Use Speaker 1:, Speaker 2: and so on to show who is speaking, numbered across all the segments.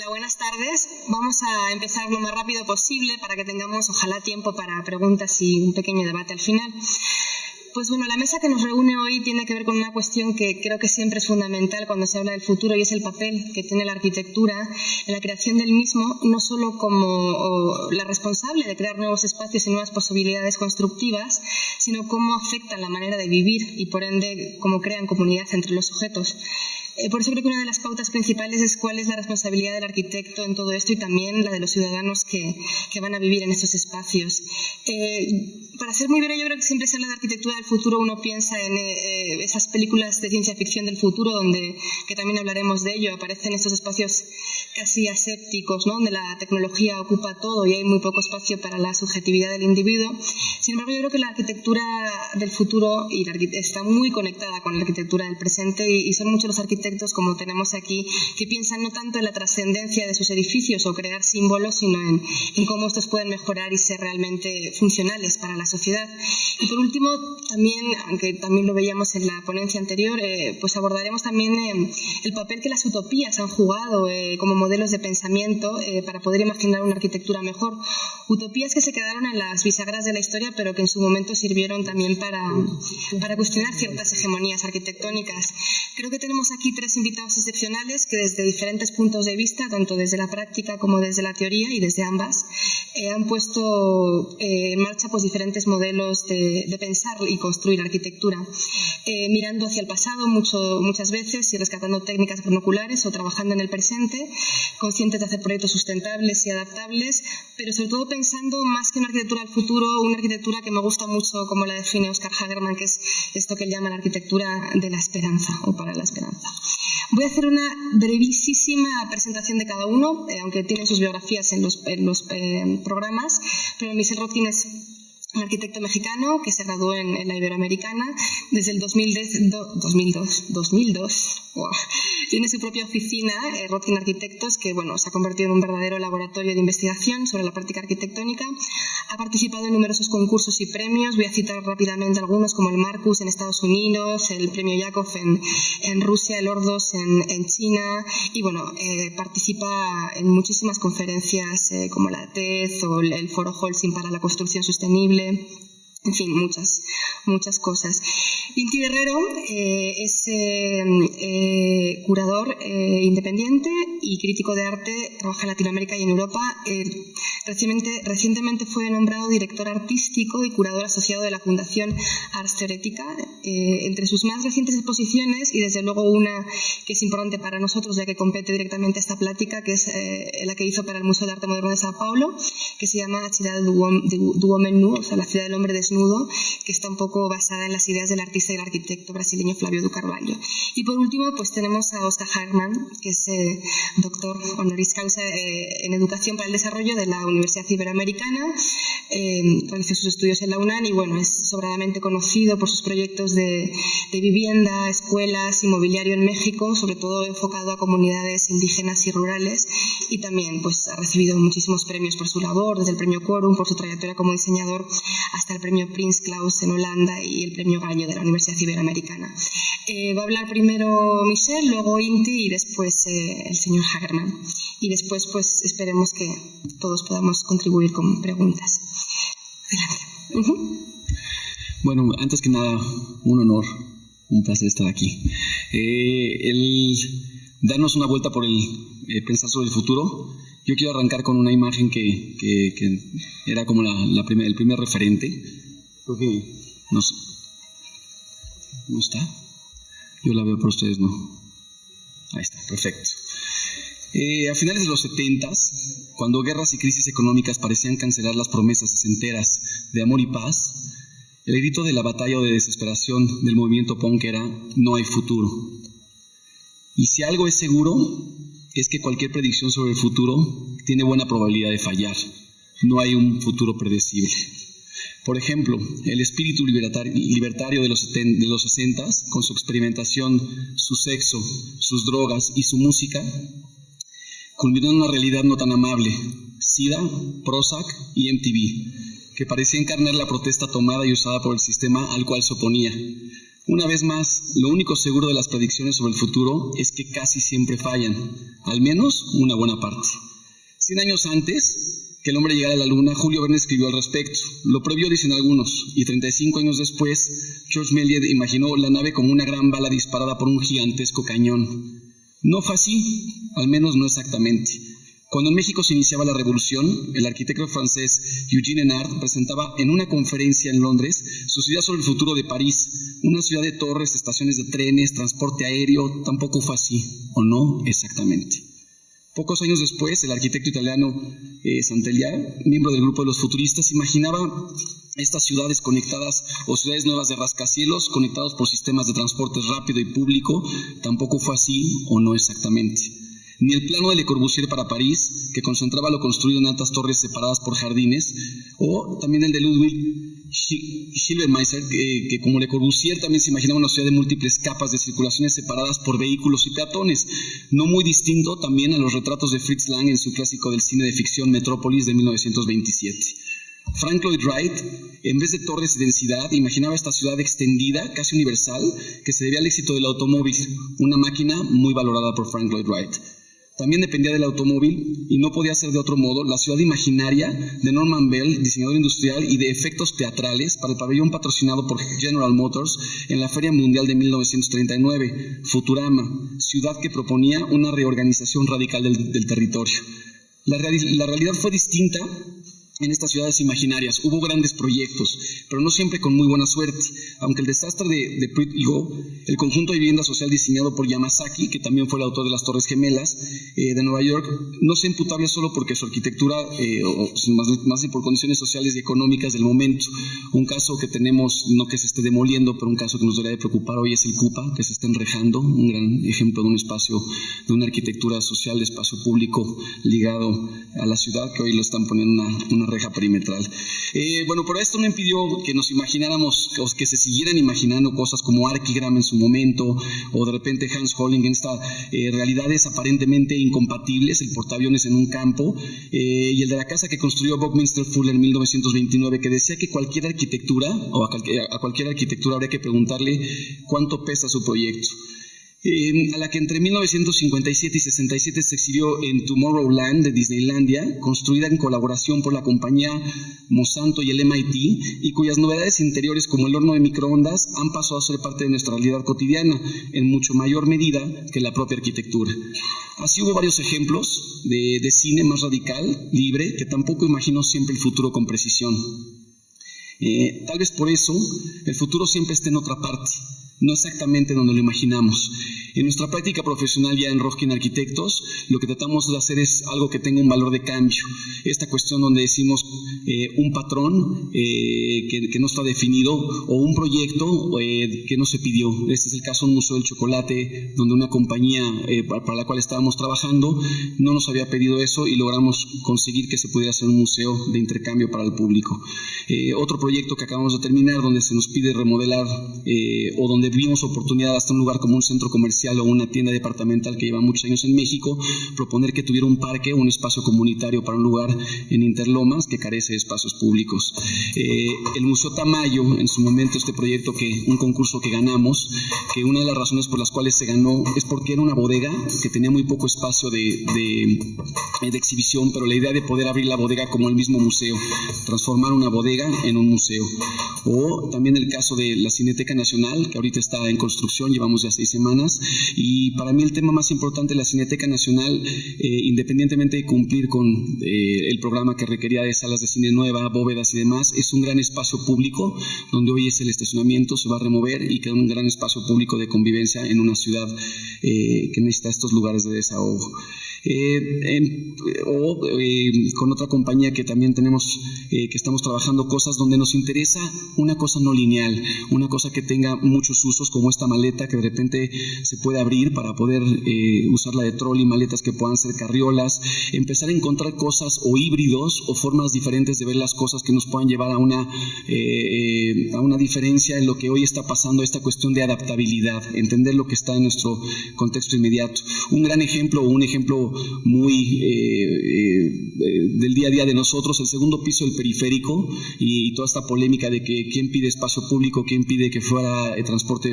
Speaker 1: Hola, buenas tardes. Vamos a empezar lo más rápido posible para que tengamos, ojalá, tiempo para preguntas y un pequeño debate al final. Pues bueno, la mesa que nos reúne hoy tiene que ver con una cuestión que creo que siempre es fundamental cuando se habla del futuro, y es el papel que tiene la arquitectura en la creación del mismo, no solo como la responsable de crear nuevos espacios y nuevas posibilidades constructivas, sino cómo afectan la manera de vivir y, por ende, cómo crean comunidad entre los sujetos. Por eso creo que una de las pautas principales es cuál es la responsabilidad del arquitecto en todo esto y también la de los ciudadanos que van a vivir en estos espacios. Para ser muy breve, yo creo que siempre se habla de arquitectura del futuro, uno piensa en esas películas de ciencia ficción del futuro, que también hablaremos de ello, aparecen estos espacios casi asépticos, ¿no? Donde la tecnología ocupa todo y hay muy poco espacio para la subjetividad del individuo. Sin embargo, yo creo que la arquitectura del futuro está muy conectada con la arquitectura del presente y son muchos los arquitectos, como tenemos aquí, que piensan no tanto en la trascendencia de sus edificios o crear símbolos, sino en cómo estos pueden mejorar y ser realmente funcionales para la sociedad. Y por último, también, aunque también lo veíamos en la ponencia anterior, pues abordaremos también el papel que las utopías han jugado como modelos de pensamiento para poder imaginar una arquitectura mejor. Utopías que se quedaron en las bisagras de la historia, pero que en su momento sirvieron también para cuestionar ciertas hegemonías arquitectónicas. Creo que tenemos aquí tres invitados excepcionales que desde diferentes puntos de vista, tanto desde la práctica como desde la teoría y desde ambas, han puesto en marcha pues diferentes modelos de pensar y construir arquitectura, mirando hacia el pasado muchas veces y rescatando técnicas vernaculares o trabajando en el presente, conscientes de hacer proyectos sustentables y adaptables, pero sobre todo pensando más que una arquitectura del futuro, una arquitectura que me gusta mucho como la define Oscar Hagerman, que es esto que él llama la arquitectura de la esperanza o para la esperanza. Voy a hacer una brevísima presentación de cada uno, aunque tienen sus biografías en los programas, pero Michel Rotkin es un arquitecto mexicano que se graduó en la Iberoamericana desde el 2002. Wow. Tiene su propia oficina, Rotkin Arquitectos, que se ha convertido en un verdadero laboratorio de investigación sobre la práctica arquitectónica. Ha participado en numerosos concursos y premios. Voy a citar rápidamente algunos, como el Marcus en Estados Unidos, el premio Yakov en Rusia, el Ordos en China, y participa en muchísimas conferencias como la TED o el Foro Holcim para la construcción sostenible. En fin, muchas cosas. Inti Guerrero es curador independiente y crítico de arte, trabaja en Latinoamérica y en Europa. Recientemente fue nombrado director artístico y curador asociado de la Fundación Ars Theoretica. Entre sus más recientes exposiciones, y desde luego una que es importante para nosotros ya que compete directamente a esta plática, que es la que hizo para el Museo de Arte Moderno de Sao Paulo, que se llama Ciudad du Homem Nu, o sea, la ciudad del hombre desnudo, que está un poco basada en las ideas del artista y el arquitecto brasileño Flávio de Carvalho. Y por último, pues tenemos a Oscar Hagerman, que es doctor honoris causa en Educación para el Desarrollo de la Universidad Iberoamericana. Realizó sus estudios en la UNAM y es sobradamente conocido por sus proyectos de vivienda, escuelas y mobiliario en México, sobre todo enfocado a comunidades indígenas y rurales, y también pues ha recibido muchísimos premios por su labor, desde el premio Quorum por su trayectoria como diseñador hasta el premio Prins Claus en Holanda y el premio Gallo de la Universidad Iberoamericana. Va a hablar primero Michel, luego Inti y después el señor Hagerman. Y después pues esperemos que todos podamos contribuir con preguntas. Adelante.
Speaker 2: Bueno, antes que nada, un honor, un placer estar aquí. El darnos una vuelta por el pensar sobre el futuro. Yo quiero arrancar con una imagen que era como el primer referente. Creo que no está. Yo la veo, pero ustedes no. Ahí está, perfecto. A finales de los 70s, cuando guerras y crisis económicas parecían cancelar las promesas sesenteras de amor y paz, el grito de la batalla o de desesperación del movimiento punk era "no hay futuro". Y si algo es seguro, es que cualquier predicción sobre el futuro tiene buena probabilidad de fallar. No hay un futuro predecible. Por ejemplo, el espíritu libertario de los 60s, con su experimentación, su sexo, sus drogas y su música, culminó en una realidad no tan amable: SIDA, Prozac y MTV, que parecía encarnar la protesta tomada y usada por el sistema al cual se oponía. Una vez más, lo único seguro de las predicciones sobre el futuro es que casi siempre fallan, al menos una buena parte. 100 años antes que el hombre llegara a la luna, Julio Verne escribió al respecto. Lo previó, dicen algunos, y 35 años después, George Méliès imaginó la nave como una gran bala disparada por un gigantesco cañón. No fue así, al menos no exactamente. Cuando en México se iniciaba la revolución, el arquitecto francés Eugène Renard presentaba en una conferencia en Londres sus ideas sobre el futuro de París, una ciudad de torres, estaciones de trenes, transporte aéreo. Tampoco fue así, o no exactamente. Pocos años después, el arquitecto italiano Sant'Elia, miembro del grupo de los futuristas, imaginaba estas ciudades conectadas o ciudades nuevas de rascacielos conectados por sistemas de transporte rápido y público. Tampoco fue así, o no exactamente. Ni el plano de Le Corbusier para París, que concentraba lo construido en altas torres separadas por jardines, o también el de Ludwig Hilbermeister, que como Le Corbusier también se imaginaba una ciudad de múltiples capas de circulaciones separadas por vehículos y peatones, no muy distinto también a los retratos de Fritz Lang en su clásico del cine de ficción Metrópolis de 1927. Frank Lloyd Wright, en vez de torres y densidad, imaginaba esta ciudad extendida, casi universal, que se debía al éxito del automóvil, una máquina muy valorada por Frank Lloyd Wright. También dependía del automóvil, y no podía ser de otro modo, la ciudad imaginaria de Norman Bell, diseñador industrial y de efectos teatrales para el pabellón patrocinado por General Motors en la Feria Mundial de 1939, Futurama, ciudad que proponía una reorganización radical del territorio. La realidad fue distinta en estas ciudades imaginarias. Hubo grandes proyectos, pero no siempre con muy buena suerte. Aunque el desastre de Pruitt-Igoe, el conjunto de vivienda social diseñado por Yamasaki, que también fue el autor de las Torres Gemelas de Nueva York, no es imputable solo porque su arquitectura, más bien por condiciones sociales y económicas del momento. Un caso que tenemos, no que se esté demoliendo, pero un caso que nos debería de preocupar hoy es el CUPA, que se está enrejando, un gran ejemplo de un espacio, de una arquitectura social, de espacio público ligado a la ciudad, que hoy lo están poniendo una reja perimetral. Pero esto no impidió que nos imagináramos, o que se siguieran imaginando cosas como Archigram en su momento, o de repente Hans Holling en estas realidades aparentemente incompatibles, el portaaviones en un campo, y el de la casa que construyó Buckminster Fuller en 1929, que decía que cualquier arquitectura, o a cualquier arquitectura habría que preguntarle cuánto pesa su proyecto. A la que entre 1957 y 67 se exhibió en Tomorrowland de Disneylandia, construida en colaboración por la compañía Monsanto y el MIT, y cuyas novedades interiores como el horno de microondas han pasado a ser parte de nuestra realidad cotidiana, en mucho mayor medida que la propia arquitectura. Así hubo varios ejemplos de cine más radical, libre, que tampoco imaginó siempre el futuro con precisión. Tal vez por eso el futuro siempre está en otra parte, no exactamente donde lo imaginamos. En nuestra práctica profesional ya en Rofkin Arquitectos, lo que tratamos de hacer es algo que tenga un valor de cambio. Esta cuestión donde decimos un patrón que no está definido, o un proyecto que no se pidió. Este es el caso de un museo del chocolate, donde una compañía para la cual estábamos trabajando no nos había pedido eso y logramos conseguir que se pudiera hacer un museo de intercambio para el público. Otro proyecto que acabamos de terminar, donde se nos pide remodelar o donde vimos oportunidad hasta un lugar como un centro comercial o una tienda departamental que lleva muchos años en México, proponer que tuviera un parque o un espacio comunitario para un lugar en Interlomas que carece de espacios públicos. El Museo Tamayo, en su momento este proyecto, un concurso que ganamos, que una de las razones por las cuales se ganó es porque era una bodega que tenía muy poco espacio de exhibición, pero la idea de poder abrir la bodega como el mismo museo, transformar una bodega en un museo. O también el caso de la Cineteca Nacional, que ahorita está en construcción, llevamos ya 6 semanas, y para mí el tema más importante de la Cineteca Nacional, independientemente de cumplir con el programa que requería de salas de cine nueva, bóvedas y demás, es un gran espacio público, donde hoy es el estacionamiento, se va a remover y queda un gran espacio público de convivencia en una ciudad que necesita estos lugares de desahogo. Con otra compañía que también tenemos, que estamos trabajando cosas donde nos interesa una cosa no lineal, una cosa que tenga muchos usos, como esta maleta que de repente se puede abrir para poder usarla de trolley, maletas que puedan ser carriolas, empezar a encontrar cosas o híbridos o formas diferentes de ver las cosas que nos puedan llevar a una diferencia en lo que hoy está pasando, esta cuestión de adaptabilidad, entender lo que está en nuestro contexto inmediato. Un gran ejemplo, o un ejemplo muy del día a día de nosotros. El segundo piso del periférico y toda esta polémica de que quién pide espacio público, quién pide que fuera transporte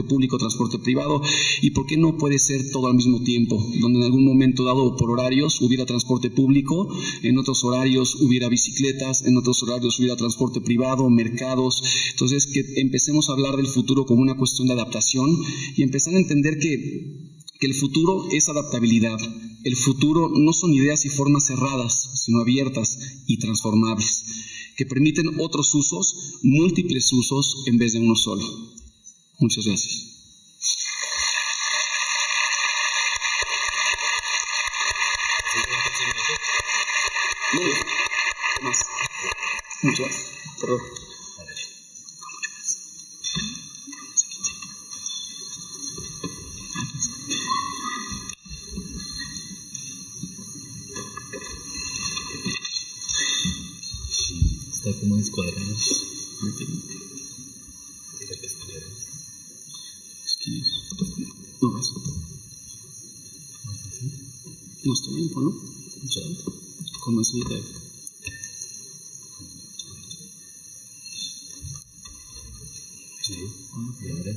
Speaker 2: público, transporte privado, y por qué no puede ser todo al mismo tiempo, donde en algún momento dado por horarios hubiera transporte público, en otros horarios hubiera bicicletas, en otros horarios hubiera transporte privado, mercados. Entonces, que empecemos a hablar del futuro como una cuestión de adaptación y empezar a entender que el futuro es adaptabilidad. El futuro no son ideas y formas cerradas, sino abiertas y transformables, que permiten otros usos, múltiples usos, en vez de uno solo. Muchas gracias. Muchas gracias. Perdón.
Speaker 3: Está como descuadrado.
Speaker 2: No vas. No está bien, ¿no? Ya. Con más vida.
Speaker 3: Sí. ¿Y ahora?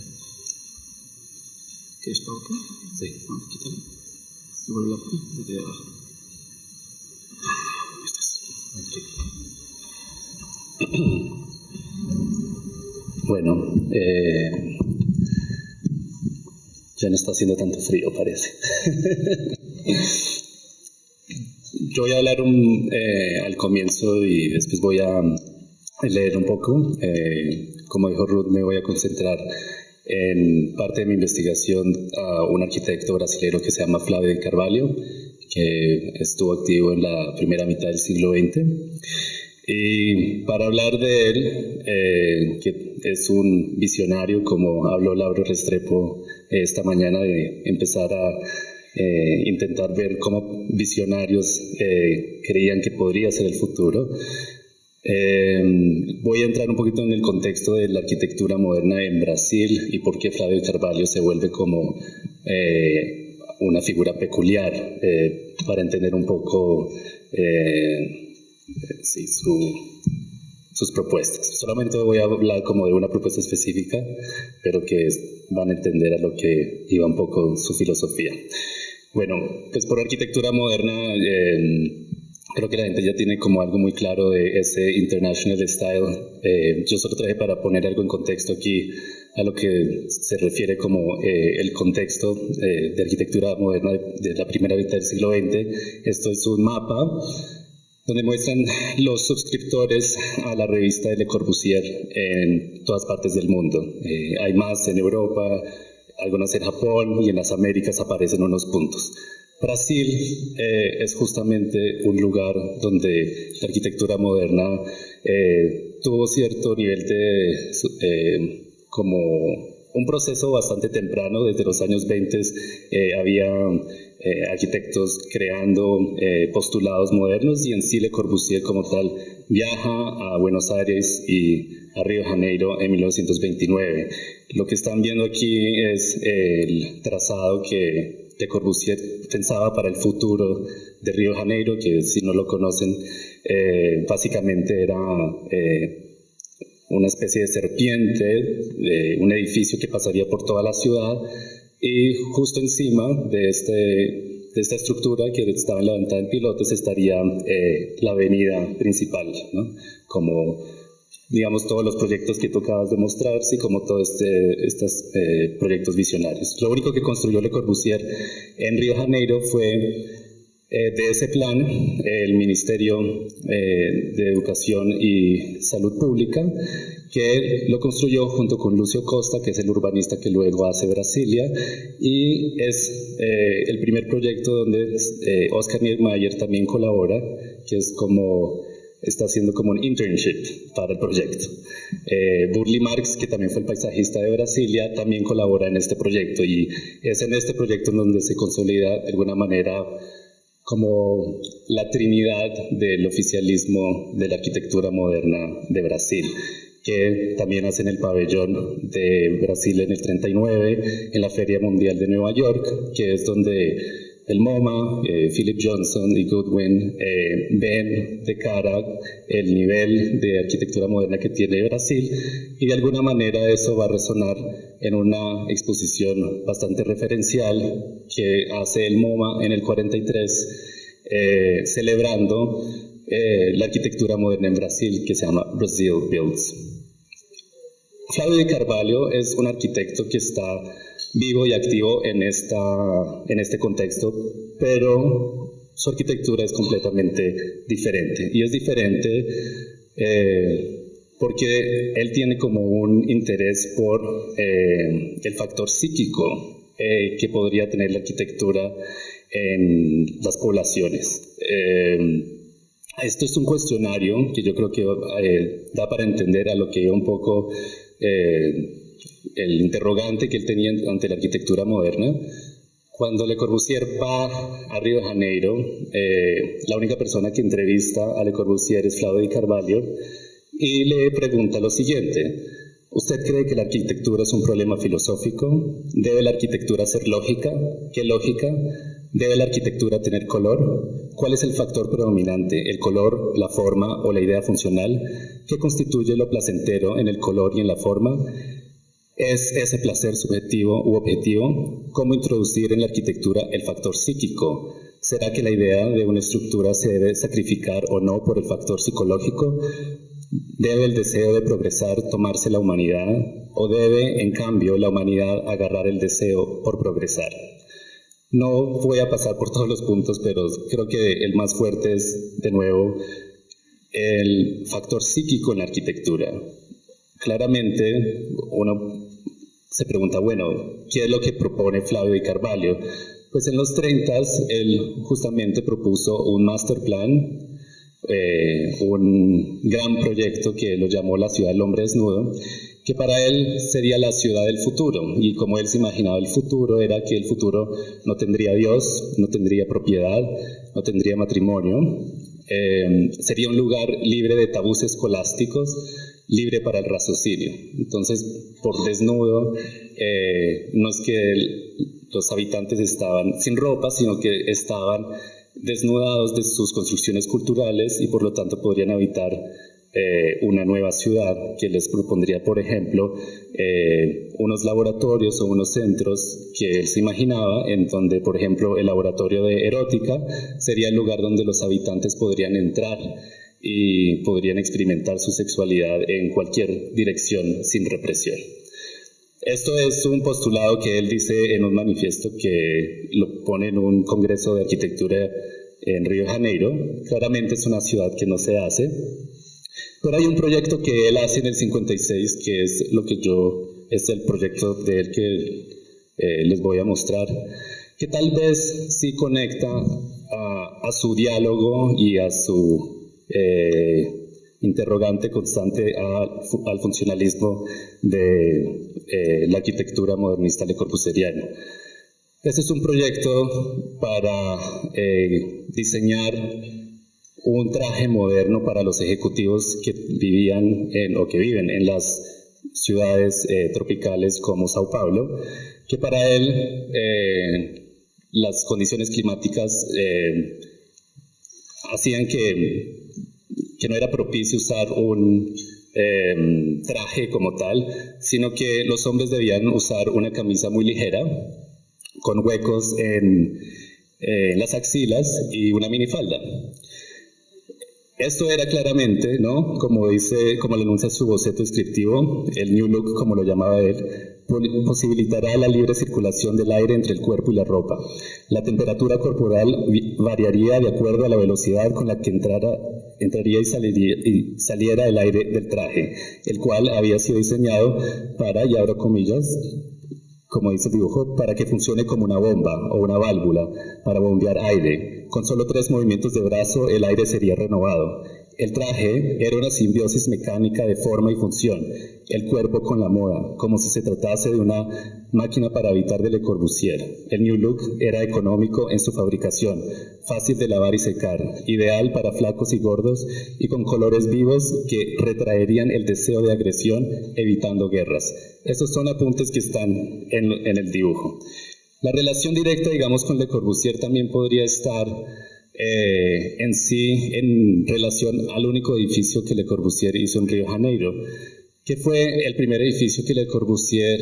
Speaker 2: ¿Quieres para acá?
Speaker 3: Sí.
Speaker 2: Quítalo. Y vuelve a poner desde abajo. Ahí estás.
Speaker 3: Bueno, ya no está haciendo tanto frío, parece. Yo voy a hablar al comienzo y después voy a leer un poco. Como dijo Ruth, me voy a concentrar en parte de mi investigación a un arquitecto brasileño que se llama Flávio de Carvalho, que estuvo activo en la primera mitad del siglo XX. Y para hablar de él, que es un visionario, como habló Laura Restrepo esta mañana, de empezar a intentar ver cómo visionarios creían que podría ser el futuro. Voy a entrar un poquito en el contexto de la arquitectura moderna en Brasil y por qué Flávio Carvalho se vuelve como una figura peculiar para entender un poco sí, sus propuestas. Solamente voy a hablar como de una propuesta específica, pero que van a entender a lo que iba un poco su filosofía. Bueno, pues por arquitectura moderna creo que la gente ya tiene como algo muy claro de ese international style. Yo solo traje para poner algo en contexto aquí a lo que se refiere como el contexto de arquitectura moderna de la primera mitad del siglo XX. Esto es un mapa donde muestran los suscriptores a la revista de Le Corbusier en todas partes del mundo. Hay más en Europa, algunas en Japón, y en las Américas aparecen unos puntos. Brasil es justamente un lugar donde la arquitectura moderna tuvo cierto nivel de como un proceso bastante temprano. Desde los años 20 había arquitectos creando postulados modernos, y en sí Le Corbusier como tal viaja a Buenos Aires y a Río de Janeiro en 1929. Lo que están viendo aquí es el trazado que Le Corbusier pensaba para el futuro de Río de Janeiro, que si no lo conocen, básicamente era una especie de serpiente, un edificio que pasaría por toda la ciudad, y justo encima de esta estructura que estaba levantada en pilotes estaría la avenida principal, ¿no? Como, digamos, todos los proyectos que tú acabas de mostrar, sí, como todos estos proyectos visionarios. Lo único que construyó Le Corbusier en Río de Janeiro fue, de ese plan, el Ministerio de Educación y Salud Pública, que lo construyó junto con Lúcio Costa, que es el urbanista que luego hace Brasilia, y es el primer proyecto donde Oscar Niemeyer también colabora, que es como está haciendo como un internship para el proyecto. Burle Marx, que también fue el paisajista de Brasilia, también colabora en este proyecto, y es en este proyecto en donde se consolida de alguna manera como la trinidad del oficialismo de la arquitectura moderna de Brasil, que también hacen el pabellón de Brasil en el 39, en la Feria Mundial de Nueva York, que es donde el MoMA, Philip Johnson y Goodwin ven de cara el nivel de arquitectura moderna que tiene Brasil, y de alguna manera eso va a resonar en una exposición bastante referencial que hace el MoMA en el 43, celebrando la arquitectura moderna en Brasil, que se llama Brazil Builds. Flavio de Carvalho es un arquitecto que está vivo y activo en este contexto, pero su arquitectura es completamente diferente. Y es diferente porque él tiene como un interés por el factor psíquico que podría tener la arquitectura en las poblaciones. Esto es un cuestionario que yo creo que da para entender a lo que iba un poco el interrogante que él tenía ante la arquitectura moderna. Cuando Le Corbusier va a Río de Janeiro, la única persona que entrevista a Le Corbusier es Flavio de Carvalho y le pregunta lo siguiente: ¿usted cree que la arquitectura es un problema filosófico? ¿Debe la arquitectura ser lógica? ¿Qué lógica? ¿Debe la arquitectura tener color? ¿Cuál es el factor predominante? ¿El color, la forma o la idea funcional? ¿Qué constituye lo placentero en el color y en la forma? ¿Es ese placer subjetivo u objetivo? ¿Cómo introducir en la arquitectura el factor psíquico? ¿Será que la idea de una estructura se debe sacrificar o no por el factor psicológico? ¿Debe el deseo de progresar tomarse la humanidad? ¿O debe, en cambio, la humanidad agarrar el deseo por progresar? No voy a pasar por todos los puntos, pero creo que el más fuerte es, de nuevo, el factor psíquico en la arquitectura. Claramente, uno se pregunta, bueno, ¿qué es lo que propone Flavio de Carvalho? Pues en los 30s, él justamente propuso un master plan, un gran proyecto que lo llamó la ciudad del hombre desnudo, que para él sería la ciudad del futuro, y como él se imaginaba el futuro, era que el futuro no tendría Dios, no tendría propiedad, no tendría matrimonio, sería un lugar libre de tabús escolásticos, libre para el raciocinio. Entonces, por desnudo, no es que los habitantes estaban sin ropa, sino que estaban desnudados de sus construcciones culturales y por lo tanto podrían habitar una nueva ciudad que les propondría, por ejemplo, unos laboratorios o unos centros que él se imaginaba, en donde, por ejemplo, el laboratorio de erótica sería el lugar donde los habitantes podrían entrar y podrían experimentar su sexualidad en cualquier dirección sin represión. Esto es un postulado que él dice en un manifiesto que lo pone en un congreso de arquitectura en Río de Janeiro. Claramente es una ciudad que no se hace, pero hay un proyecto que él hace en el 56 que es es el proyecto de él que les voy a mostrar, que tal vez sí conecta a su diálogo y a su interrogante constante al funcionalismo de la arquitectura modernista lecorbuseriana. Este es un proyecto para diseñar un traje moderno para los ejecutivos que vivían o que viven en las ciudades tropicales como Sao Paulo, que para él las condiciones climáticas hacían que no era propicio usar un traje como tal, sino que los hombres debían usar una camisa muy ligera, con huecos en las axilas y una minifalda. Esto era claramente, ¿no?, como lo enuncia su boceto descriptivo, el New Look, como lo llamaba él, posibilitará la libre circulación del aire entre el cuerpo y la ropa. La temperatura corporal variaría de acuerdo a la velocidad con la que entraría y saliera el aire del traje, el cual había sido diseñado para, y abro comillas, como dice el dibujo, para que funcione como una bomba o una válvula para bombear aire. Con solo 3 movimientos de brazo el aire sería renovado. El traje era una simbiosis mecánica de forma y función, el cuerpo con la moda, como si se tratase de una máquina para habitar de Le Corbusier. El New Look era económico en su fabricación, fácil de lavar y secar, ideal para flacos y gordos y con colores vivos que retraerían el deseo de agresión, evitando guerras. Estos son apuntes que están en el dibujo. La relación directa, digamos, con Le Corbusier también podría estar en sí en relación al único edificio que Le Corbusier hizo en Río de Janeiro, que fue el primer edificio que Le Corbusier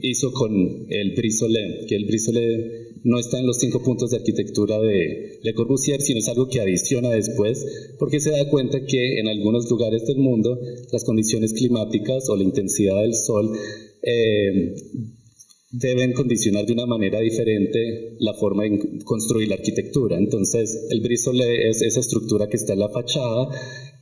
Speaker 3: hizo con el Brie Soleil, que el Brie Soleil no está en los 5 puntos de arquitectura de Le Corbusier, sino es algo que adiciona después, porque se da cuenta que en algunos lugares del mundo las condiciones climáticas o la intensidad del sol deben condicionar de una manera diferente la forma de construir la arquitectura. Entonces, el Brie Soleil es esa estructura que está en la fachada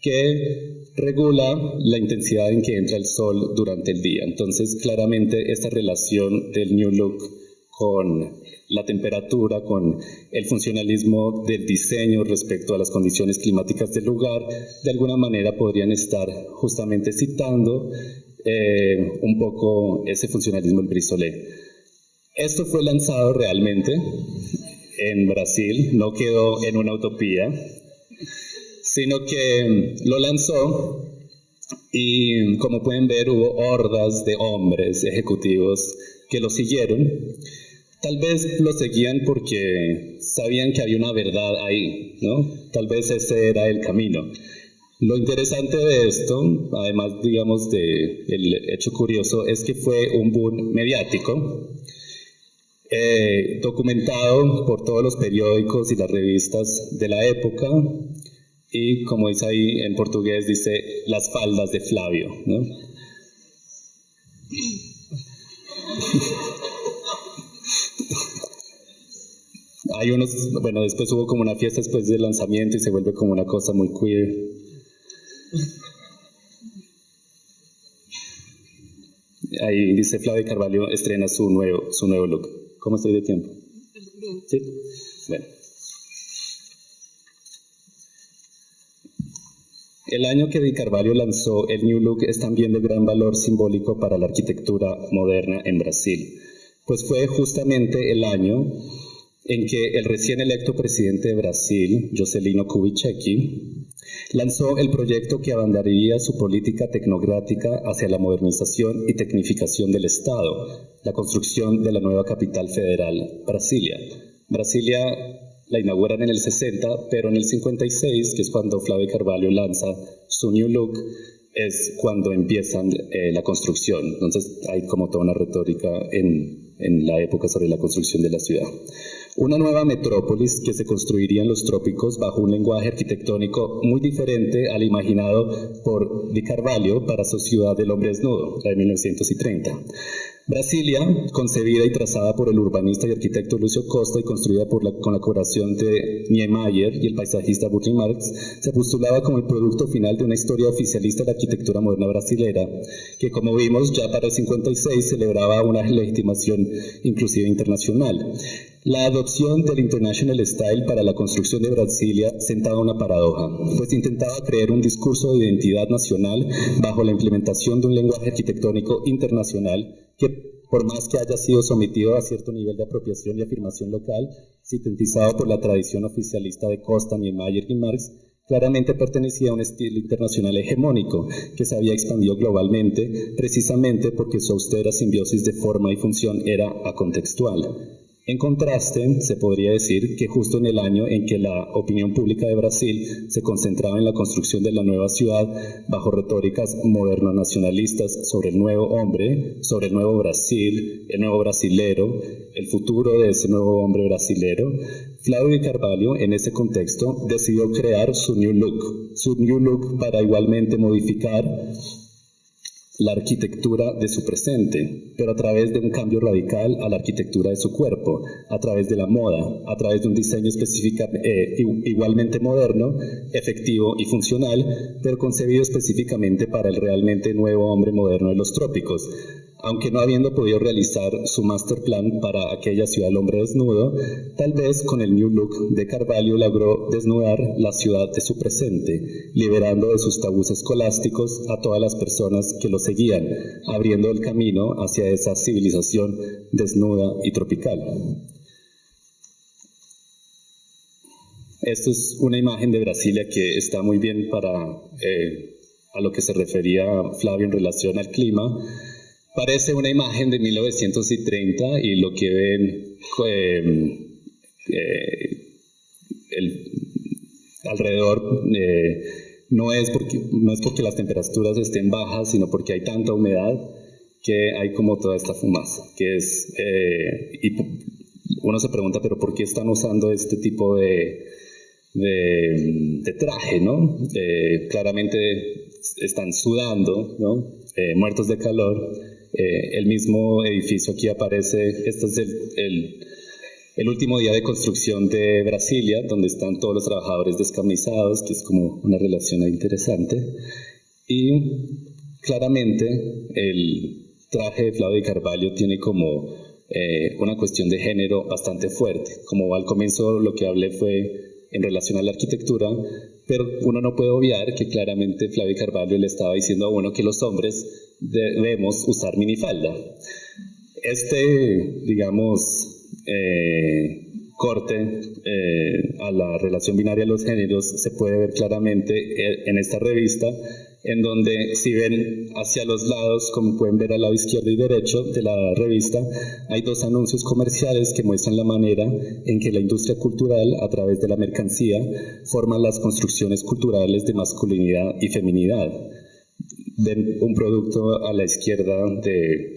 Speaker 3: que regula la intensidad en que entra el sol durante el día. Entonces, claramente, esta relación del New Look con la temperatura, con el funcionalismo del diseño respecto a las condiciones climáticas del lugar, de alguna manera podrían estar justamente citando un poco ese funcionalismo del Brie Soleil. Esto fue lanzado realmente en Brasil, no quedó en una utopía, sino que lo lanzó y, como pueden ver, hubo hordas de hombres ejecutivos que lo siguieron. Tal vez lo seguían porque sabían que había una verdad ahí, ¿no? Tal vez ese era el camino. Lo interesante de esto, además, digamos, del hecho curioso, es que fue un boom mediático, documentado por todos los periódicos y las revistas de la época, y como dice ahí en portugués, dice las faldas de Flavio, ¿no? Hay unos, bueno, después hubo como una fiesta después del lanzamiento y se vuelve como una cosa muy queer. Ahí dice Flavio Carvalho estrena su nuevo look. ¿Cómo estoy de tiempo? ¿Sí? Bueno. El año que Di Carvalho lanzó el New Look es también de gran valor simbólico para la arquitectura moderna en Brasil, pues fue justamente el año en que el recién electo presidente de Brasil, Juscelino Kubitschek, lanzó el proyecto que abandonaría su política tecnocrática hacia la modernización y tecnificación del Estado, la construcción de la nueva capital federal, Brasilia. Brasilia la inauguran en el 60, pero en el 56, que es cuando Flavio Carvalho lanza su New Look, es cuando empiezan la construcción. Entonces hay como toda una retórica en la época sobre la construcción de la ciudad. Una nueva metrópolis que se construiría en los trópicos bajo un lenguaje arquitectónico muy diferente al imaginado por Di Carvalho para su ciudad del hombre desnudo, la de 1930. Brasilia, concebida y trazada por el urbanista y arquitecto Lúcio Costa y construida con la colaboración de Niemeyer y el paisajista Burle Marx, se postulaba como el producto final de una historia oficialista de la arquitectura moderna brasilera, que, como vimos, ya para el 56 celebraba una legitimación inclusive internacional. La adopción del International Style para la construcción de Brasilia sentaba una paradoja, pues intentaba crear un discurso de identidad nacional bajo la implementación de un lenguaje arquitectónico internacional que, por más que haya sido sometido a cierto nivel de apropiación y afirmación local, sintetizado por la tradición oficialista de Costa, Niemeyer y Marx, claramente pertenecía a un estilo internacional hegemónico que se había expandido globalmente, precisamente porque su austera simbiosis de forma y función era acontextual. En contraste, se podría decir que justo en el año en que la opinión pública de Brasil se concentraba en la construcción de la nueva ciudad bajo retóricas moderno-nacionalistas sobre el nuevo hombre, sobre el nuevo Brasil, el nuevo brasilero, el futuro de ese nuevo hombre brasilero, Flavio Di Carvalho, en ese contexto, decidió crear su New Look para igualmente modificar la arquitectura de su presente, pero a través de un cambio radical a la arquitectura de su cuerpo, a través de la moda, a través de un diseño igualmente moderno, efectivo y funcional, pero concebido específicamente para el realmente nuevo hombre moderno de los trópicos. Aunque no habiendo podido realizar su master plan para aquella ciudad del hombre desnudo, tal vez con el New Look de Carvalho logró desnudar la ciudad de su presente, liberando de sus tabús escolásticos a todas las personas que lo seguían, abriendo el camino hacia esa civilización desnuda y tropical. Esto es una imagen de Brasilia que está muy bien para a lo que se refería Flavio en relación al clima. parece una imagen de 1930 y lo que ven alrededor no es porque las temperaturas estén bajas, sino porque hay tanta humedad que hay como toda esta fumaza, que es, y uno se pregunta, pero ¿por qué están usando este tipo de traje, ¿no? Claramente están sudando, ¿no? Muertos de calor. El mismo edificio aquí aparece, este es el último día de construcción de Brasilia, donde están todos los trabajadores descamisados, que es como una relación interesante. Y claramente el traje de Flavio de Carvalho tiene como una cuestión de género bastante fuerte. Como al comienzo lo que hablé fue en relación a la arquitectura, pero uno no puede obviar que claramente Flavio de Carvalho le estaba diciendo a uno que los hombres debemos usar minifalda. Digamos, corte a la relación binaria de los géneros se puede ver claramente en esta revista, en donde si ven hacia los lados, como pueden ver al lado izquierdo y derecho de la revista, hay dos anuncios comerciales que muestran la manera en que la industria cultural, a través de la mercancía, forma las construcciones culturales de masculinidad y feminidad. Ven un producto a la izquierda de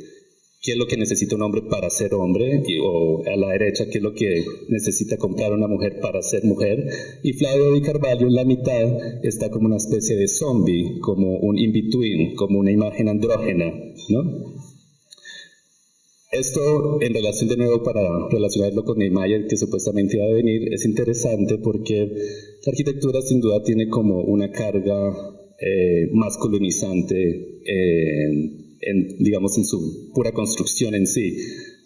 Speaker 3: qué es lo que necesita un hombre para ser hombre, o a la derecha qué es lo que necesita comprar una mujer para ser mujer, y Flavio de Carvalho en la mitad está como una especie de zombie, como un in-between, como una imagen andrógena, ¿no? Esto, en relación de nuevo para relacionarlo con Niemeyer, que supuestamente iba a venir, es interesante porque la arquitectura sin duda tiene como una carga masculinizante digamos, en su pura construcción en sí.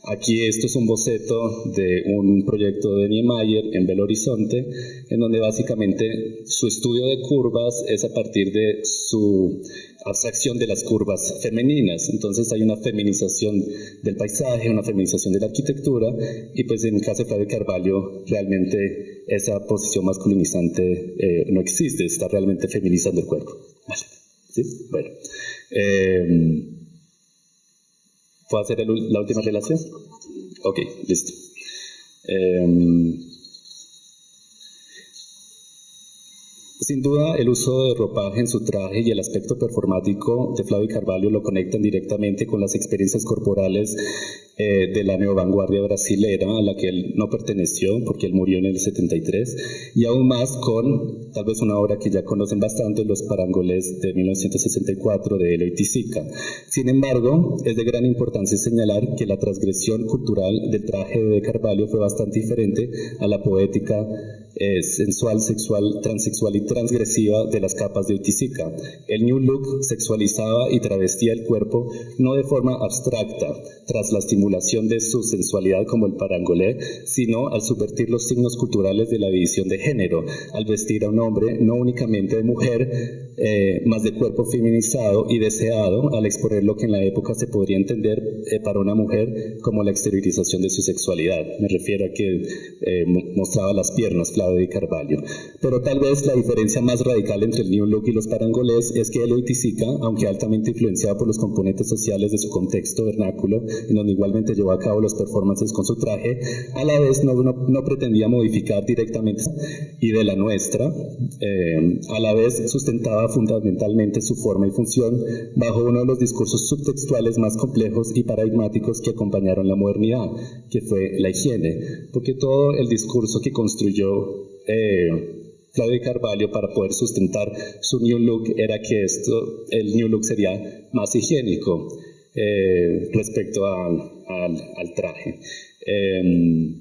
Speaker 3: Aquí esto es un boceto de un proyecto de Niemeyer en Belo Horizonte, en donde básicamente su estudio de curvas es a partir de su abstracción de las curvas femeninas. Entonces hay una feminización del paisaje, una feminización de la arquitectura, y pues en el caso de Flavio Carvalho realmente esa posición masculinizante no existe, está realmente feminizando el cuerpo. Vale. ¿Sí? Bueno. ¿Puedo hacer la última relación? Ok, listo. Sin duda, el uso de ropaje en su traje y el aspecto performático de Flavio Carvalho lo conectan directamente con las experiencias corporales de la neovanguardia brasilera, a la que él no perteneció porque él murió en el 73, y aún más con tal vez una obra que ya conocen bastante, Los Parangolés de 1964 de Eloy Tizica. Sin embargo, es de gran importancia señalar que la transgresión cultural del traje de Carvalho fue bastante diferente a la poética sensual, sexual, transexual y transgresiva de las capas de Tizica. El New Look sexualizaba y travestía el cuerpo no de forma abstracta, tras la estimulación de su sensualidad como el parangolé, sino al subvertir los signos culturales de la división de género, al vestir a un hombre no únicamente de mujer, más de cuerpo feminizado y deseado, al exponer lo que en la época se podría entender para una mujer como la exteriorización de su sexualidad. Me refiero a que mostraba las piernas, Flavio de Carvalho. Pero tal vez la diferencia más radical entre el New Look y los parangolés es que Eloy Tizica, aunque altamente influenciado por los componentes sociales de su contexto vernáculo, en donde igualmente llevó a cabo los performances con su traje, a la vez no pretendía modificar directamente y de la nuestra, a la vez sustentaba fundamentalmente su forma y función bajo uno de los discursos subtextuales más complejos y paradigmáticos que acompañaron la modernidad, que fue la higiene, porque todo el discurso que construyó Flavio de Carvalho para poder sustentar su New Look era que el New Look sería más higiénico respecto al traje.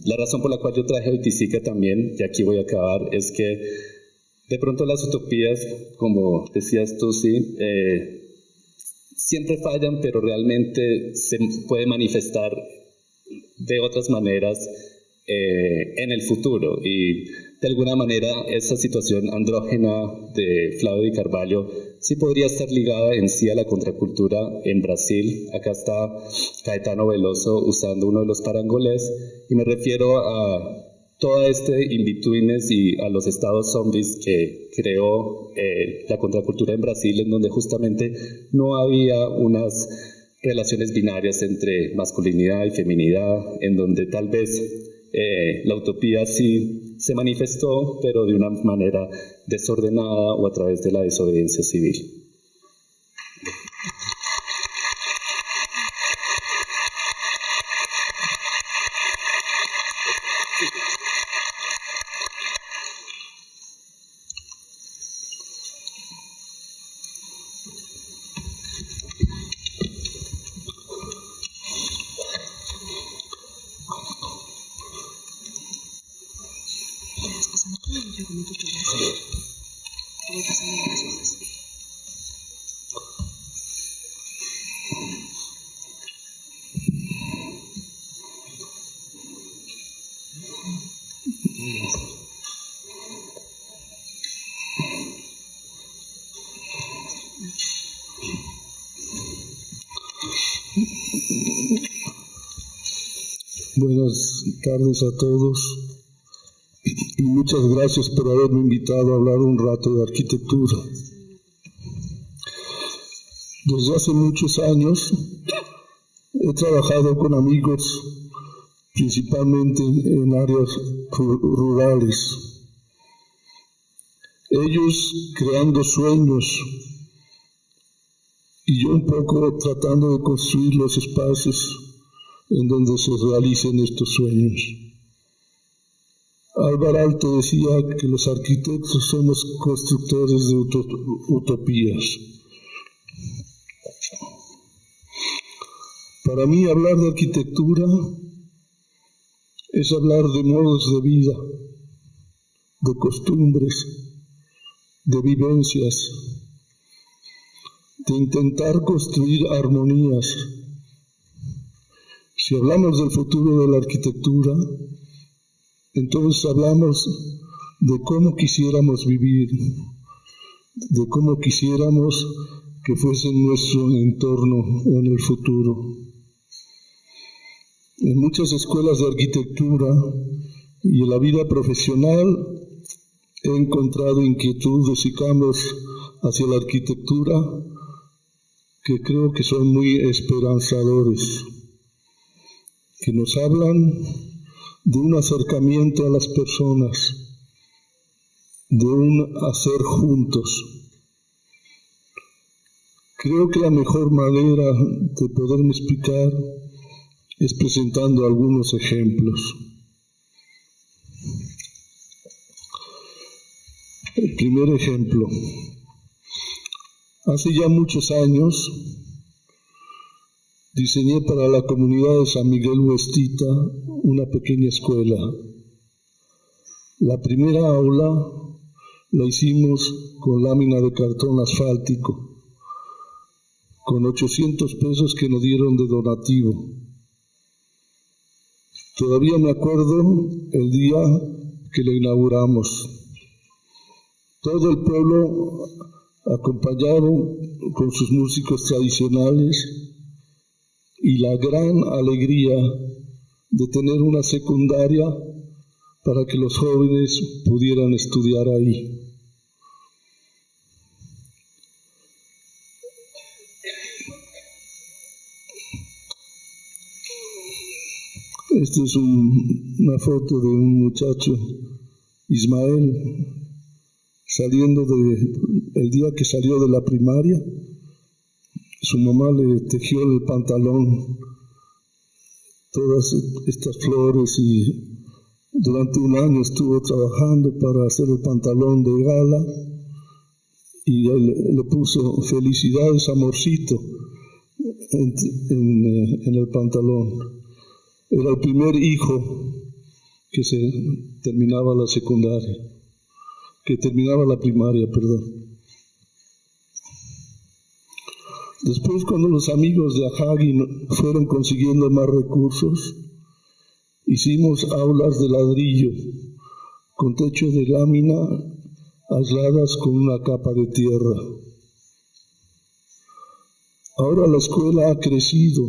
Speaker 3: La razón por la cual yo traje a Tizica también, y aquí voy a acabar, es que de pronto las utopías, como decías tú, sí, siempre fallan, pero realmente se puede manifestar de otras maneras en el futuro, y de alguna manera esa situación andrógena de Flavio de Carvalho sí podría estar ligada en sí a la contracultura en Brasil. Acá está Caetano Veloso usando uno de los parangolés, y me refiero a todo este in-betweenes y a los estados zombies que creó la contracultura en Brasil, en donde justamente no había unas relaciones binarias entre masculinidad y feminidad, en donde tal vez la utopía sí se manifestó, pero de una manera desordenada o a través de la desobediencia civil.
Speaker 4: Buenas tardes a todos y muchas gracias por haberme invitado a hablar un rato de arquitectura. Desde hace muchos años he trabajado con amigos, principalmente en áreas rurales. Ellos creando sueños y yo un poco tratando de construir los espacios en donde se realicen estos sueños. Álvaro Aalto decía que los arquitectos somos constructores de utopías. Para mí hablar de arquitectura es hablar de modos de vida, de costumbres, de vivencias, de intentar construir armonías. Si hablamos del futuro de la arquitectura, entonces hablamos de cómo quisiéramos vivir, de cómo quisiéramos que fuese nuestro entorno en el futuro. En muchas escuelas de arquitectura y en la vida profesional he encontrado inquietudes y cambios hacia la arquitectura que creo que son muy esperanzadores, que nos hablan de un acercamiento a las personas, de un hacer juntos. Creo que la mejor manera de poderme explicar es presentando algunos ejemplos. El primer ejemplo. Hace ya muchos años diseñé para la comunidad de San Miguel Huestita una pequeña escuela. La primera aula la hicimos con lámina de cartón asfáltico, con 800 pesos que nos dieron de donativo. Todavía me acuerdo el día que la inauguramos. Todo el pueblo acompañado con sus músicos tradicionales y la gran alegría de tener una secundaria para que los jóvenes pudieran estudiar ahí. Esta es una foto de un muchacho, Ismael, el día que salió de la primaria. Su mamá le tejió el pantalón, todas estas flores, y durante un año estuvo trabajando para hacer el pantalón de gala, y él le puso felicidades, amorcito, en el pantalón. Era el primer hijo que terminaba la primaria, perdón. Después, cuando los amigos de Ajagui fueron consiguiendo más recursos, hicimos aulas de ladrillo con techo de lámina aisladas con una capa de tierra. Ahora la escuela ha crecido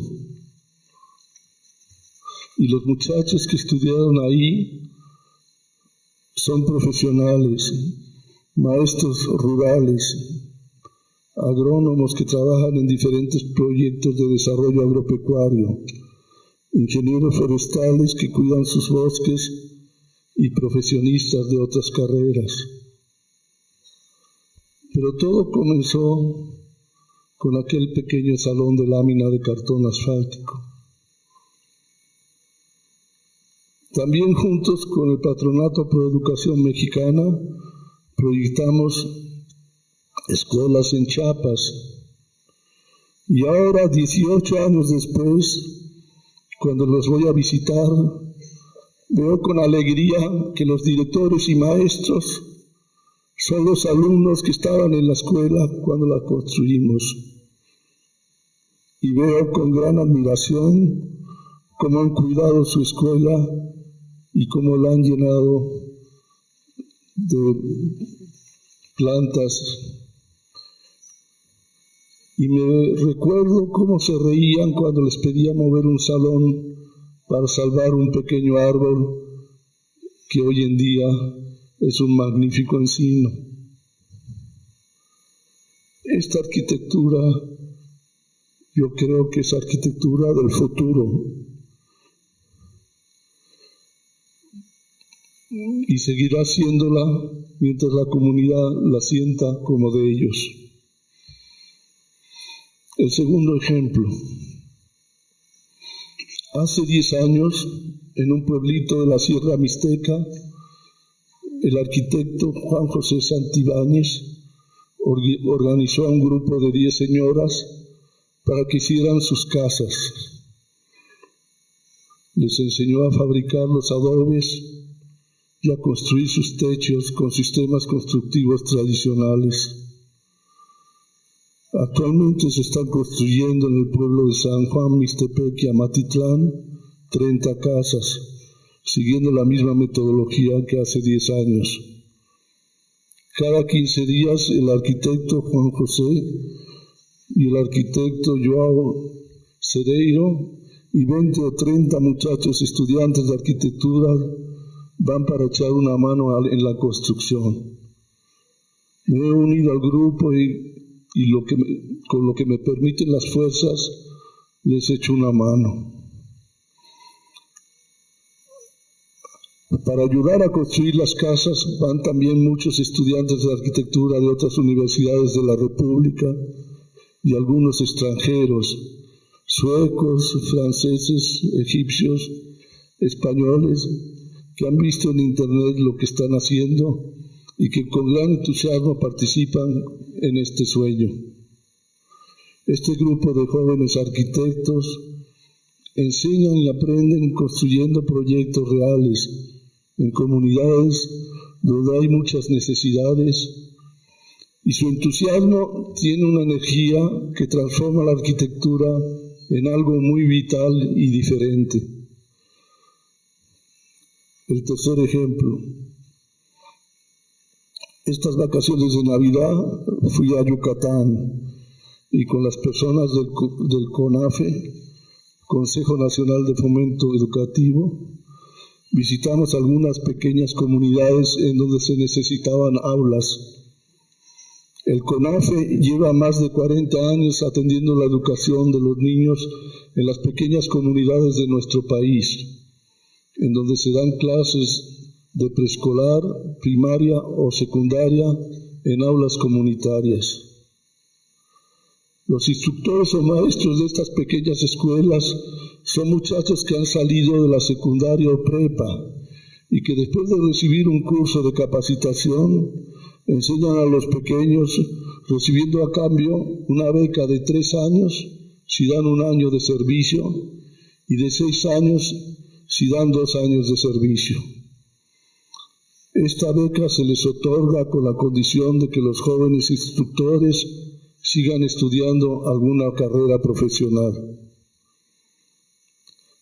Speaker 4: y los muchachos que estudiaron ahí son profesionales, maestros rurales, agrónomos que trabajan en diferentes proyectos de desarrollo agropecuario, ingenieros forestales que cuidan sus bosques y profesionistas de otras carreras. Pero todo comenzó con aquel pequeño salón de lámina de cartón asfáltico. También juntos con el Patronato por Educación Mexicana proyectamos escuelas en Chiapas. Y ahora, 18 años después, cuando los voy a visitar, veo con alegría que los directores y maestros son los alumnos que estaban en la escuela cuando la construimos. Y veo con gran admiración cómo han cuidado su escuela y cómo la han llenado de plantas. Y me recuerdo cómo se reían cuando les pedía mover un salón para salvar un pequeño árbol que hoy en día es un magnífico encino. Esta arquitectura, yo creo que es arquitectura del futuro. Y seguirá siéndola mientras la comunidad la sienta como de ellos. El segundo ejemplo. Hace 10 años, en un pueblito de la Sierra Mixteca, el arquitecto Juan José Santibáñez organizó a un grupo de 10 señoras para que hicieran sus casas. Les enseñó a fabricar los adobes y a construir sus techos con sistemas constructivos tradicionales. Actualmente se están construyendo en el pueblo de San Juan Mixtepec y Amatitlán 30 casas, siguiendo la misma metodología que hace 10 años. Cada 15 días el arquitecto Juan José y el arquitecto Joao Cereiro y 20 o 30 muchachos estudiantes de arquitectura van para echar una mano en la construcción. Me he unido al grupo y con lo que me permiten las fuerzas, les echo una mano. Para ayudar a construir las casas van también muchos estudiantes de arquitectura de otras universidades de la República y algunos extranjeros, suecos, franceses, egipcios, españoles, que han visto en internet lo que están haciendo y que con gran entusiasmo participan en este sueño. Este grupo de jóvenes arquitectos enseñan y aprenden construyendo proyectos reales en comunidades donde hay muchas necesidades, y su entusiasmo tiene una energía que transforma la arquitectura en algo muy vital y diferente. El tercer ejemplo. Estas vacaciones de Navidad fui a Yucatán y con las personas del CONAFE, Consejo Nacional de Fomento Educativo, visitamos algunas pequeñas comunidades en donde se necesitaban aulas. El CONAFE lleva más de 40 años atendiendo la educación de los niños en las pequeñas comunidades de nuestro país, en donde se dan clases de preescolar, primaria o secundaria en aulas comunitarias. Los instructores o maestros de estas pequeñas escuelas son muchachos que han salido de la secundaria o prepa y que después de recibir un curso de capacitación enseñan a los pequeños recibiendo a cambio una beca de 3 años si dan 1 año de servicio y de 6 años si dan 2 años de servicio. Esta beca se les otorga con la condición de que los jóvenes instructores sigan estudiando alguna carrera profesional.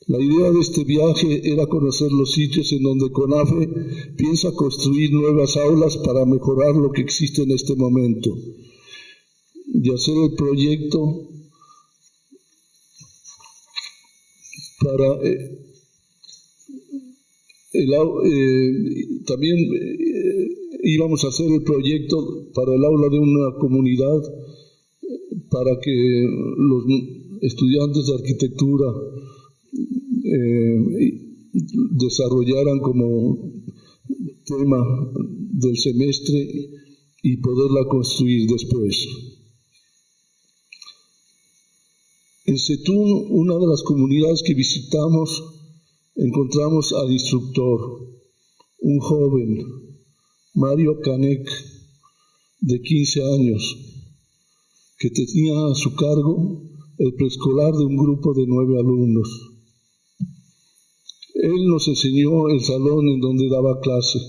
Speaker 4: La idea de este viaje era conocer los sitios en donde CONAFE piensa construir nuevas aulas para mejorar lo que existe en este momento y hacer el proyecto para también íbamos a hacer el proyecto para el aula de una comunidad para que los estudiantes de arquitectura desarrollaran como tema del semestre y poderla construir después. En Setún, una de las comunidades que visitamos, encontramos al instructor, un joven, Mario Canek, de 15 años, que tenía a su cargo el preescolar de un grupo de 9 alumnos. Él nos enseñó el salón en donde daba clase.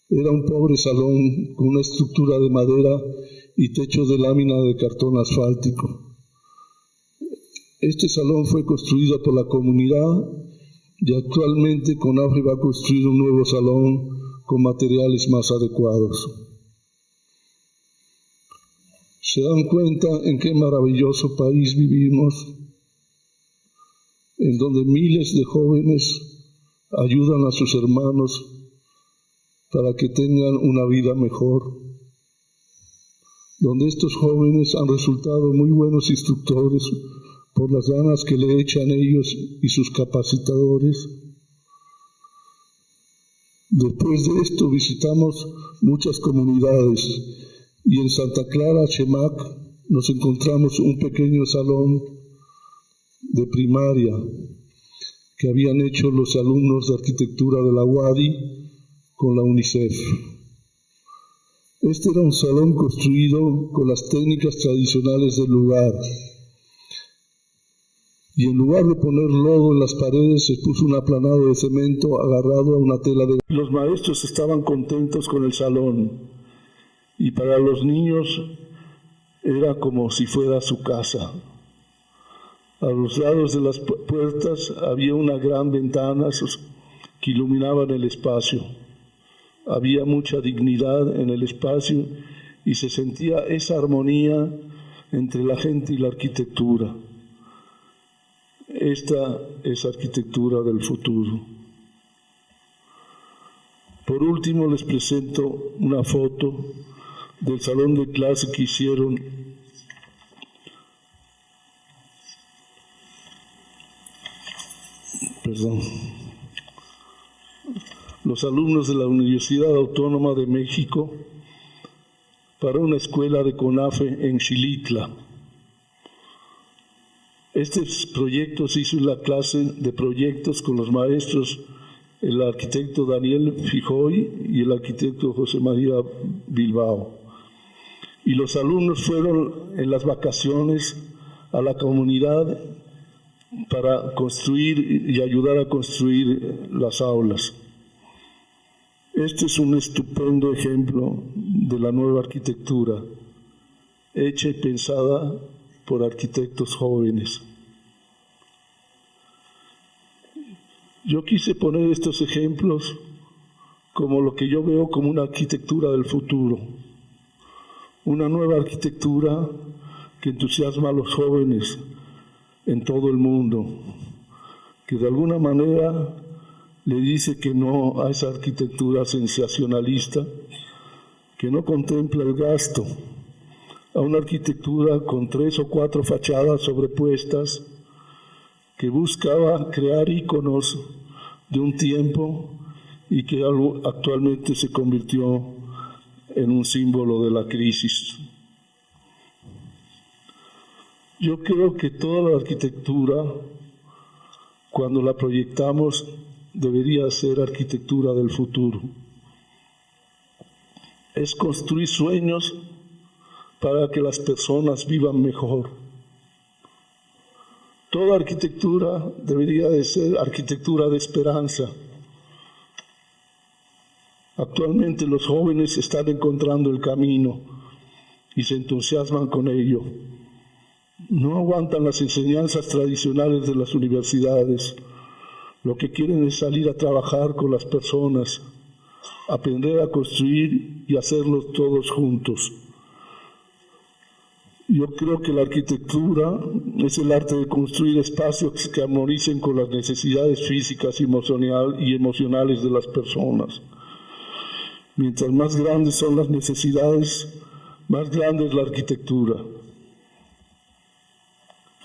Speaker 4: Era un pobre salón con una estructura de madera y techo de lámina de cartón asfáltico. Este salón fue construido por la comunidad y actualmente CONAFE va a construir un nuevo salón con materiales más adecuados. ¿Se dan cuenta en qué maravilloso país vivimos? En donde miles de jóvenes ayudan a sus hermanos para que tengan una vida mejor. Donde estos jóvenes han resultado muy buenos instructores por las ganas que le echan ellos y sus capacitadores. Después de esto visitamos muchas comunidades y en Santa Clara, Chemac, nos encontramos un pequeño salón de primaria que habían hecho los alumnos de arquitectura de la UADY con la UNICEF. Este era un salón construido con las técnicas tradicionales del lugar. Y en lugar de poner lodo en las paredes, se puso un aplanado de cemento agarrado a una tela de... Los maestros estaban contentos con el salón, y para los niños era como si fuera su casa. A los lados de las puertas había una gran ventana que iluminaban el espacio. Había mucha dignidad en el espacio y se sentía esa armonía entre la gente y la arquitectura. Esta es arquitectura del futuro. Por último, les presento una foto del salón de clase que hicieron los alumnos de la Universidad Autónoma de México para una escuela de CONAFE en Xilitla. Este proyecto se hizo en la clase de proyectos con los maestros, el arquitecto Daniel Fijoy y el arquitecto José María Bilbao. Y los alumnos fueron en las vacaciones a la comunidad para construir y ayudar a construir las aulas. Este es un estupendo ejemplo de la nueva arquitectura, hecha y pensada por arquitectos jóvenes. Yo quise poner estos ejemplos como lo que yo veo como una arquitectura del futuro, una nueva arquitectura que entusiasma a los jóvenes en todo el mundo, que de alguna manera le dice que no a esa arquitectura sensacionalista, que no contempla el gasto, a una arquitectura con 3 o 4 fachadas sobrepuestas, que buscaba crear íconos de un tiempo y que actualmente se convirtió en un símbolo de la crisis. Yo creo que toda la arquitectura, cuando la proyectamos, debería ser arquitectura del futuro. Es construir sueños para que las personas vivan mejor. Toda arquitectura debería de ser arquitectura de esperanza. Actualmente los jóvenes están encontrando el camino y se entusiasman con ello. No aguantan las enseñanzas tradicionales de las universidades. Lo que quieren es salir a trabajar con las personas, aprender a construir y hacerlo todos juntos. Yo creo que la arquitectura es el arte de construir espacios que armonicen con las necesidades físicas y emocionales de las personas. Mientras más grandes son las necesidades, más grande es la arquitectura.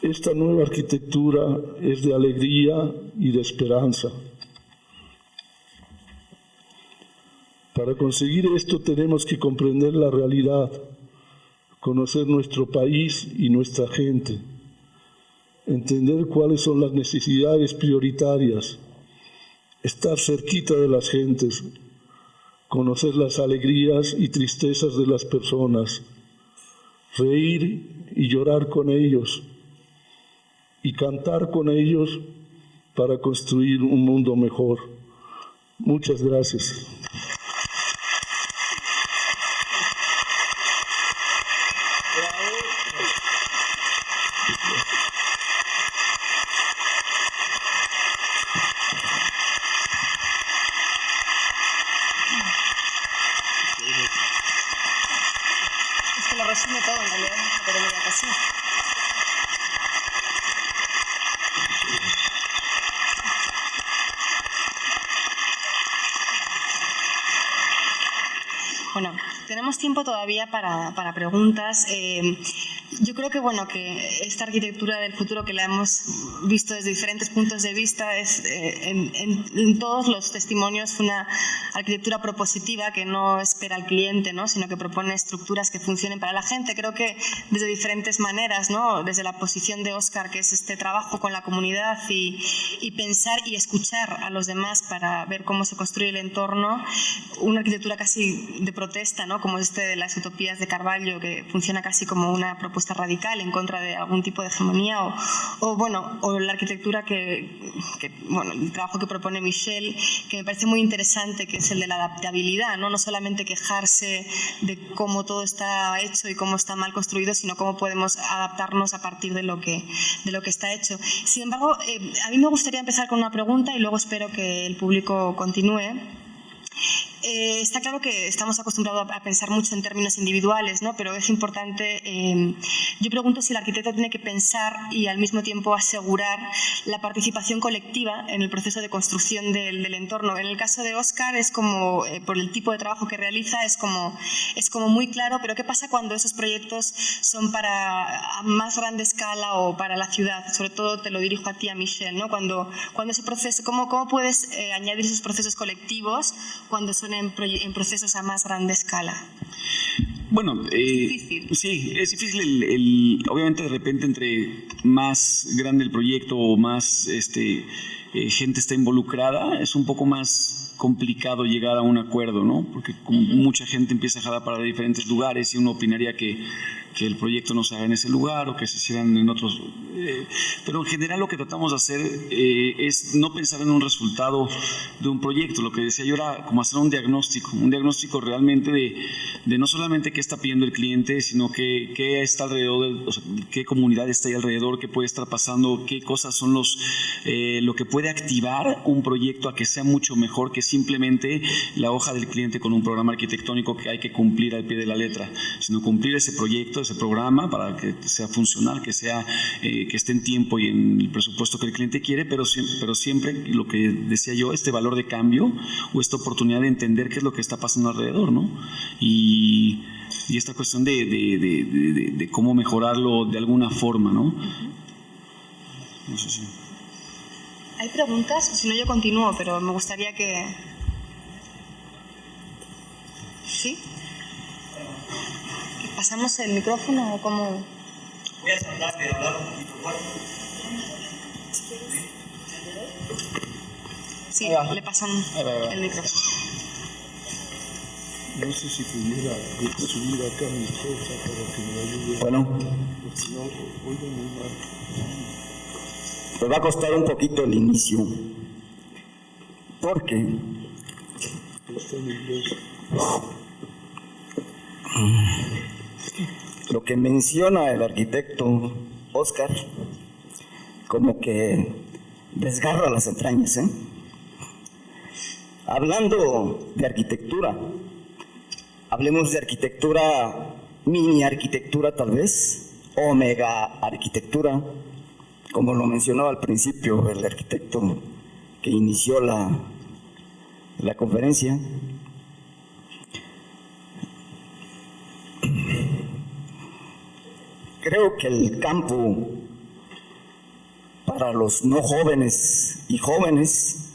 Speaker 4: Esta nueva arquitectura es de alegría y de esperanza. Para conseguir esto tenemos que comprender la realidad, conocer nuestro país y nuestra gente, entender cuáles son las necesidades prioritarias, estar cerquita de las gentes, conocer las alegrías y tristezas de las personas, reír y llorar con ellos y cantar con ellos para construir un mundo mejor. Muchas gracias.
Speaker 1: Es que lo resume todo en realidad, pero mira que sí. Bueno, tenemos tiempo todavía para preguntas. Yo creo que, bueno, que esta arquitectura del futuro que la hemos visto desde diferentes puntos de vista es, en todos los testimonios, una arquitectura propositiva que no espera al cliente, ¿no?, sino que propone estructuras que funcionen para la gente. Creo que desde diferentes maneras, ¿no?, desde la posición de Óscar, que es este trabajo con la comunidad y pensar y escuchar a los demás para ver cómo se construye el entorno, una arquitectura casi de protesta, ¿no?, como este de las utopías de Carvalho, que funciona casi como una propuesta radical en contra de algún tipo de hegemonía, o la arquitectura bueno, el trabajo que propone Michel, que me parece muy interesante, que es el de la adaptabilidad, ¿no? No solamente quejarse de cómo todo está hecho y cómo está mal construido, sino cómo podemos adaptarnos a partir de lo que está hecho. Sin embargo, a mí me gustaría empezar con una pregunta y luego espero que el público continúe. Está claro que estamos acostumbrados a pensar mucho en términos individuales, ¿no?, pero es importante, yo pregunto si el arquitecto tiene que pensar y al mismo tiempo asegurar la participación colectiva en el proceso de construcción del entorno. En el caso de Óscar es como, por el tipo de trabajo que realiza, es como muy claro, pero ¿qué pasa cuando esos proyectos son para más grande escala o para la ciudad? Sobre todo te lo dirijo a ti, a Michel, ¿no? Cuando ese proceso, ¿cómo puedes añadir esos procesos colectivos cuando son en procesos a más grande escala?
Speaker 5: Bueno,
Speaker 1: es difícil.
Speaker 5: Sí, es difícil. Obviamente, de repente, entre más grande el proyecto o más gente está involucrada, es un poco más complicado llegar a un acuerdo, ¿no? Porque como mucha gente empieza a jalar para diferentes lugares y uno opinaría que el proyecto no se haga en ese lugar o que se hicieran en otros. Pero en general lo que tratamos de hacer es no pensar en un resultado de un proyecto. Lo que decía yo era como hacer un diagnóstico realmente de no solamente qué está pidiendo el cliente, sino qué está alrededor, o sea, qué comunidad está ahí alrededor, qué puede estar pasando, qué cosas son lo que puede activar un proyecto a que sea mucho mejor que simplemente la hoja del cliente con un programa arquitectónico que hay que cumplir al pie de la letra, sino cumplir ese proyecto, ese programa para que sea funcional, que esté en tiempo y en el presupuesto que el cliente quiere, pero siempre lo que decía yo, este valor de cambio o esta oportunidad de entender qué es lo que está pasando alrededor, ¿no? Y esta cuestión de cómo mejorarlo de alguna forma, ¿no? No sé si...
Speaker 1: ¿Hay preguntas? Si no, yo continúo, pero me gustaría que... ¿Sí? ¿Pasamos el micrófono o cómo...?
Speaker 6: Voy a tratar de hablar un poquito fuerte.
Speaker 1: Sí, le pasan el micrófono.
Speaker 4: No sé si pudiera subir acá mi esposa para que me ayude.
Speaker 6: Bueno.
Speaker 4: Porque no oigo muy mal.
Speaker 6: Me va a costar un poquito el inicio. Porque
Speaker 4: Está en inglés.
Speaker 6: lo que menciona el arquitecto Óscar como que desgarra las entrañas, ¿eh? Hablando de arquitectura, hablemos de arquitectura, mini arquitectura tal vez, o mega arquitectura, como lo mencionaba al principio el arquitecto que inició la conferencia. Creo que el campo para los no jóvenes y jóvenes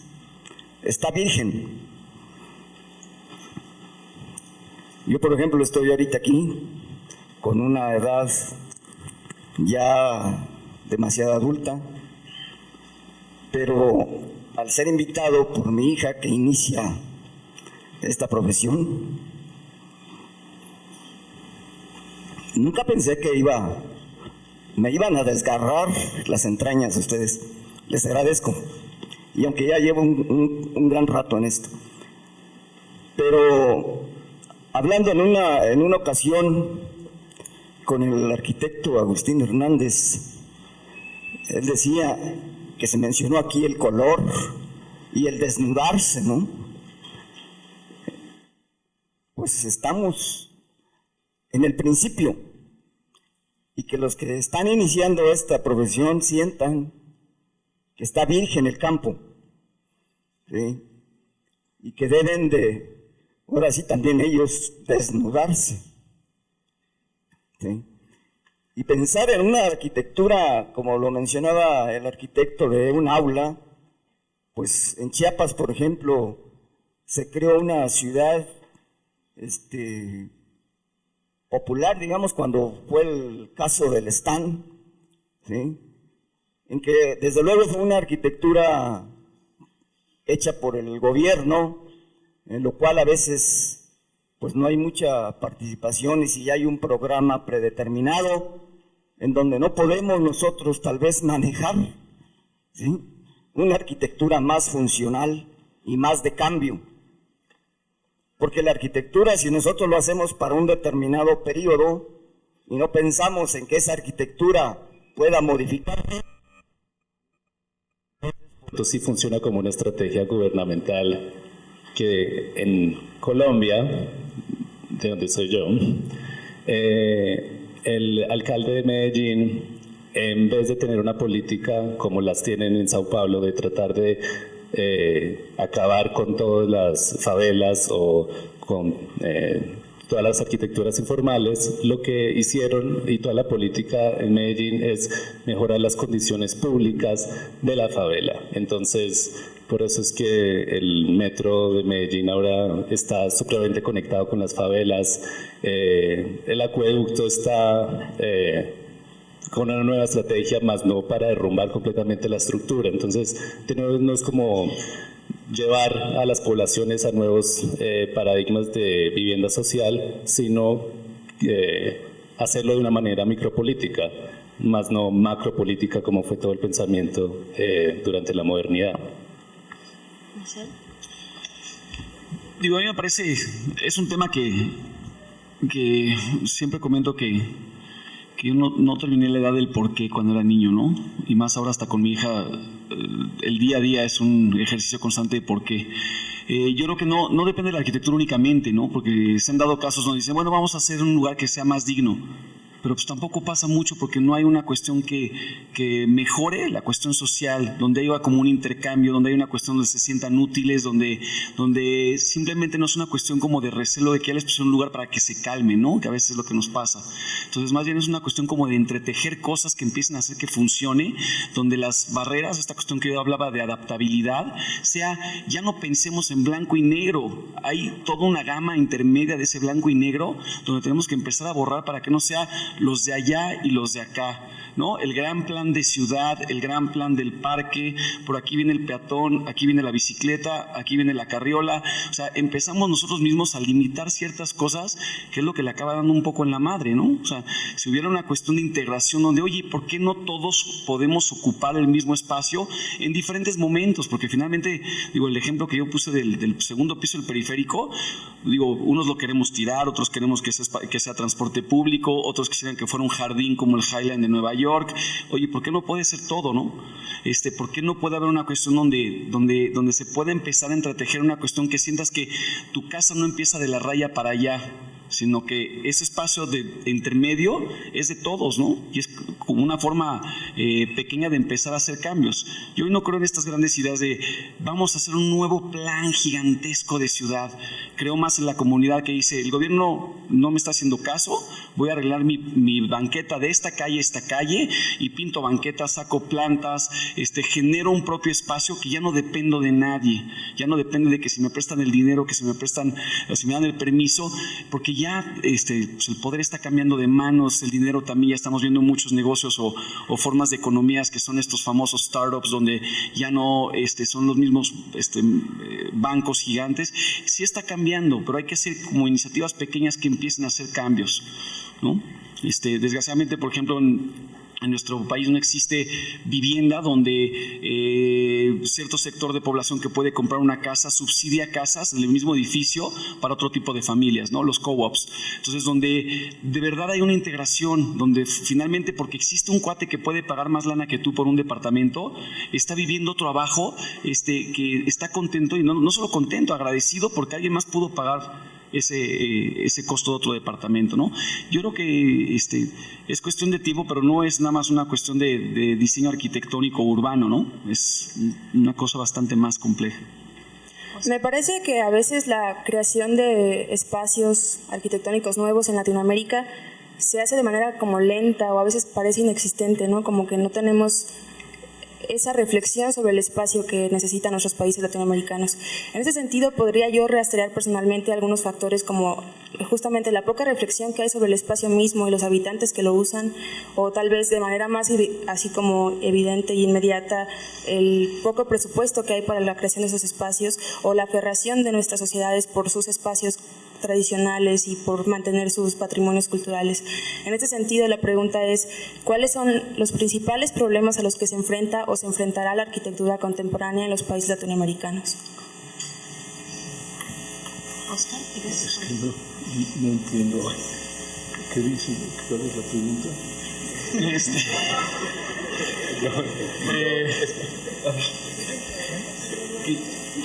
Speaker 6: está virgen. Yo, por ejemplo, estoy ahorita aquí con una edad ya demasiado adulta, pero al ser invitado por mi hija que inicia esta profesión, nunca pensé que me iban a desgarrar las entrañas ustedes. Les agradezco. Y aunque ya llevo un gran rato en esto. Pero hablando en una ocasión con el arquitecto Agustín Hernández, él decía que se mencionó aquí el color y el desnudarse, ¿no? Pues estamos en el principio, y que los que están iniciando esta profesión sientan que está virgen el campo, ¿sí? Y que deben de, ahora sí también ellos, desnudarse, ¿sí? Y pensar en una arquitectura, como lo mencionaba el arquitecto, de un aula. Pues en Chiapas, por ejemplo, se creó una ciudad popular, digamos, cuando fue el caso del Stand, ¿sí? En que desde luego fue una arquitectura hecha por el gobierno, en lo cual a veces pues no hay mucha participación, y si hay un programa predeterminado en donde no podemos nosotros tal vez manejar, ¿sí?, una arquitectura más funcional y más de cambio. Porque la arquitectura, si nosotros lo hacemos para un determinado periodo y no pensamos en que esa arquitectura pueda modificarse,
Speaker 3: esto sí funciona como una estrategia gubernamental que en Colombia, de donde soy yo, el alcalde de Medellín, en vez de tener una política como las tienen en Sao Paulo, de tratar de acabar con todas las favelas o con todas las arquitecturas informales, lo que hicieron y toda la política en Medellín es mejorar las condiciones públicas de la favela. Entonces, por eso es que el metro de Medellín ahora está supremamente conectado con las favelas. El acueducto está con una nueva estrategia, más no para derrumbar completamente la estructura. Entonces, no es como llevar a las poblaciones a nuevos paradigmas de vivienda social, sino hacerlo de una manera micropolítica, más no macropolítica como fue todo el pensamiento durante la modernidad.
Speaker 5: Digo, a mí me parece, es un tema que siempre comento que yo no terminé la edad del por qué cuando era niño, ¿no? Y más ahora hasta con mi hija, el día a día es un ejercicio constante de por qué. Yo creo que no depende de la arquitectura únicamente, ¿no? Porque se han dado casos donde dicen, bueno, vamos a hacer un lugar que sea más digno. Pero pues tampoco pasa mucho porque no hay una cuestión que mejore la cuestión social, donde haya como un intercambio, donde hay una cuestión donde se sientan útiles, donde simplemente no es una cuestión como de recelo de que ya les pusieron un lugar para que se calmen, ¿no? Que a veces es lo que nos pasa. Entonces más bien es una cuestión como de entretejer cosas que empiecen a hacer que funcione, donde las barreras, esta cuestión que yo hablaba de adaptabilidad, sea, ya no pensemos en blanco y negro, hay toda una gama intermedia de ese blanco y negro, donde tenemos que empezar a borrar para que no sea los de allá y los de acá, ¿no? El gran plan de ciudad, el gran plan del parque, por aquí viene el peatón, aquí viene la bicicleta, aquí viene la carriola. O sea, empezamos nosotros mismos a limitar ciertas cosas, que es lo que le acaba dando un poco en la madre, ¿no? O sea, si hubiera una cuestión de integración donde, oye, ¿por qué no todos podemos ocupar el mismo espacio en diferentes momentos? Porque finalmente, digo, el ejemplo que yo puse del segundo piso del periférico, digo, unos lo queremos tirar, otros queremos que sea transporte público, otros quisieran que fuera un jardín como el Highland de Nueva York. Oye, ¿por qué no puede ser todo, no? ¿Por qué no puede haber una cuestión donde se pueda empezar a entretejer una cuestión que sientas que tu casa no empieza de la raya para allá? sino que ese espacio de intermedio es de todos, ¿no? Y es como una forma pequeña de empezar a hacer cambios. Yo hoy no creo en estas grandes ideas de vamos a hacer un nuevo plan gigantesco de ciudad. Creo más en la comunidad que dice, el gobierno no me está haciendo caso, voy a arreglar mi banqueta de esta calle a esta calle y pinto banquetas, saco plantas, genero un propio espacio que ya no dependo de nadie, ya no depende de que si me prestan el dinero, que si me prestan, si me dan el permiso, porque ya pues el poder está cambiando de manos, el dinero también, ya estamos viendo muchos negocios o formas de economías que son estos famosos startups donde ya no son los mismos bancos gigantes. Sí está cambiando, pero hay que hacer como iniciativas pequeñas que empiecen a hacer cambios, ¿no? Desgraciadamente, por ejemplo, en nuestro país no existe vivienda donde cierto sector de población que puede comprar una casa subsidia casas en el mismo edificio para otro tipo de familias, ¿no? Los co-ops. Entonces, donde de verdad hay una integración, donde finalmente, porque existe un cuate que puede pagar más lana que tú por un departamento, está viviendo otro abajo, que está contento y no solo contento, agradecido porque alguien más pudo pagar ese costo de otro departamento, ¿no? Yo creo que es cuestión de tiempo, pero no es nada más una cuestión de diseño arquitectónico urbano, ¿no? Es una cosa bastante más compleja.
Speaker 7: Me parece que a veces la creación de espacios arquitectónicos nuevos en Latinoamérica se hace de manera como lenta o a veces parece inexistente, ¿no? Como que no tenemos esa reflexión sobre el espacio que necesitan nuestros países latinoamericanos. En ese sentido, podría yo rastrear personalmente algunos factores como justamente la poca reflexión que hay sobre el espacio mismo y los habitantes que lo usan, o tal vez de manera más así como evidente y inmediata el poco presupuesto que hay para la creación de esos espacios, o la aferración de nuestras sociedades por sus espacios tradicionales y por mantener sus patrimonios culturales. En este sentido, la pregunta es, ¿cuáles son los principales problemas a los que se enfrenta o se enfrentará la arquitectura contemporánea en los países latinoamericanos?
Speaker 4: Oscar, es que no entiendo. ¿Qué dice? ¿Cuál es la pregunta?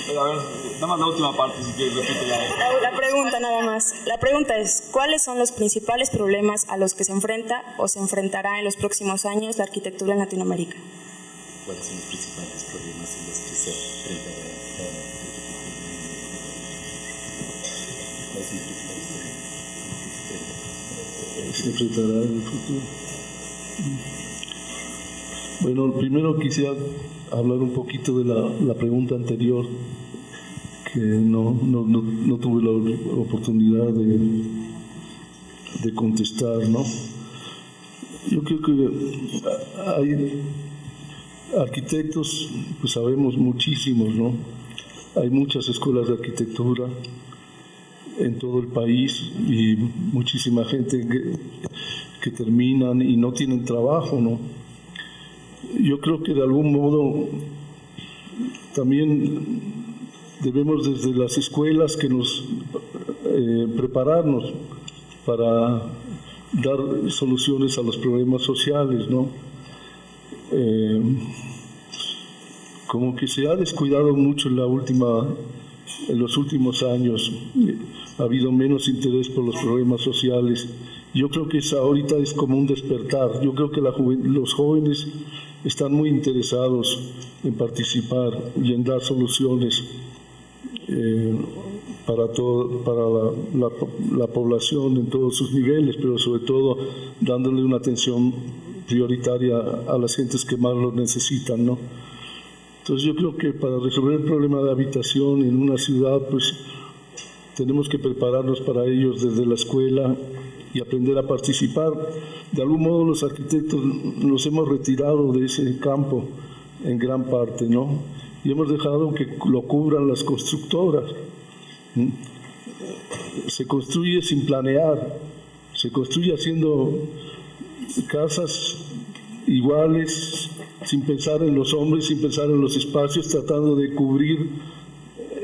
Speaker 5: A ver, nada más la última parte, si quieres, repítela.
Speaker 7: La pregunta nada más. La pregunta es, ¿cuáles son los principales problemas a los que se enfrenta o se enfrentará en los próximos años la arquitectura en Latinoamérica?
Speaker 3: ¿Cuáles son los principales problemas en los que se enfrentará
Speaker 4: se enfrentará en el futuro? Bueno, primero quisiera hablar un poquito de la pregunta anterior, que no tuve la oportunidad de contestar, ¿no? Yo creo que hay arquitectos, pues sabemos muchísimos, ¿no? Hay muchas escuelas de arquitectura en todo el país y muchísima gente que terminan y no tienen trabajo, ¿no? Yo creo que de algún modo también debemos desde las escuelas que nos prepararnos para dar soluciones a los problemas sociales, ¿no? Como que se ha descuidado mucho en los últimos años, ha habido menos interés por los problemas sociales. Yo creo que ahorita es como un despertar. Yo creo que los jóvenes están muy interesados en participar y en dar soluciones para la población en todos sus niveles, pero sobre todo dándole una atención prioritaria a las gentes que más lo necesitan, ¿no? Entonces yo creo que para resolver el problema de habitación en una ciudad, pues tenemos que prepararnos para ellos desde la escuela y aprender a participar. De algún modo los arquitectos nos hemos retirado de ese campo en gran parte, ¿no? Y hemos dejado que lo cubran las constructoras. Se construye sin planear, se construye haciendo casas iguales, sin pensar en los hombres, sin pensar en los espacios, tratando de cubrir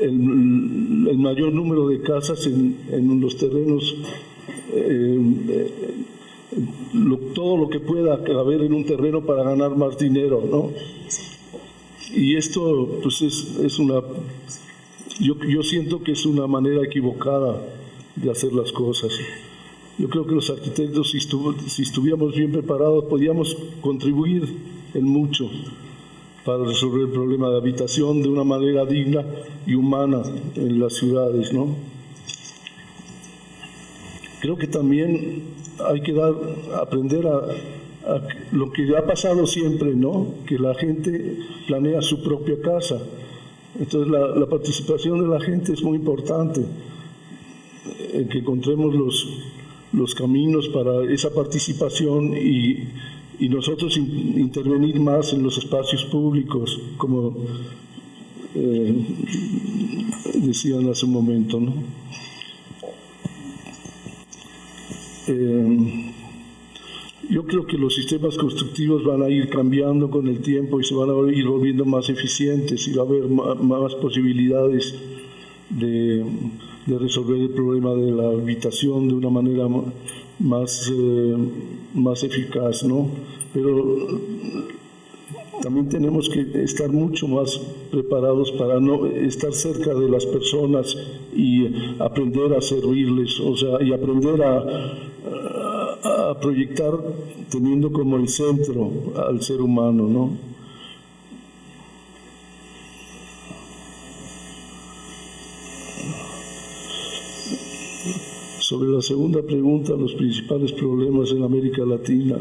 Speaker 4: el mayor número de casas en los terrenos, todo lo que pueda haber en un terreno para ganar más dinero, ¿no? Y esto pues es una, yo siento que es una manera equivocada de hacer las cosas. Yo creo que los arquitectos, si estuviéramos bien preparados, podíamos contribuir en mucho para resolver el problema de habitación de una manera digna y humana en las ciudades, ¿no? Creo que también hay que aprender a lo que ha pasado siempre, ¿no? Que la gente planea su propia casa. Entonces la participación de la gente es muy importante, en que encontremos los caminos para esa participación y nosotros intervenir más en los espacios públicos, como decían hace un momento, ¿no? Yo creo que los sistemas constructivos van a ir cambiando con el tiempo y se van a ir volviendo más eficientes y va a haber más posibilidades de resolver el problema de la habitación de una manera más eficaz, ¿no? Pero también tenemos que estar mucho más preparados para no estar cerca de las personas y aprender a servirles, o sea, y aprender a proyectar teniendo como el centro al ser humano, ¿no? Sobre la segunda pregunta, los principales problemas en América Latina,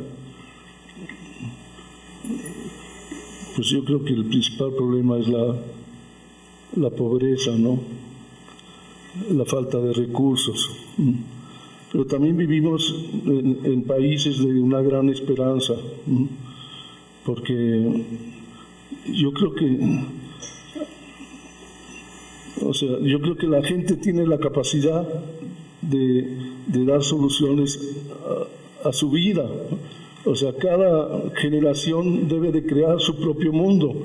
Speaker 4: pues yo creo que el principal problema es la pobreza, ¿no? La falta de recursos. Pero también vivimos en países de una gran esperanza, porque yo creo que la gente tiene la capacidad de dar soluciones a su vida. O sea, cada generación debe de crear su propio mundo,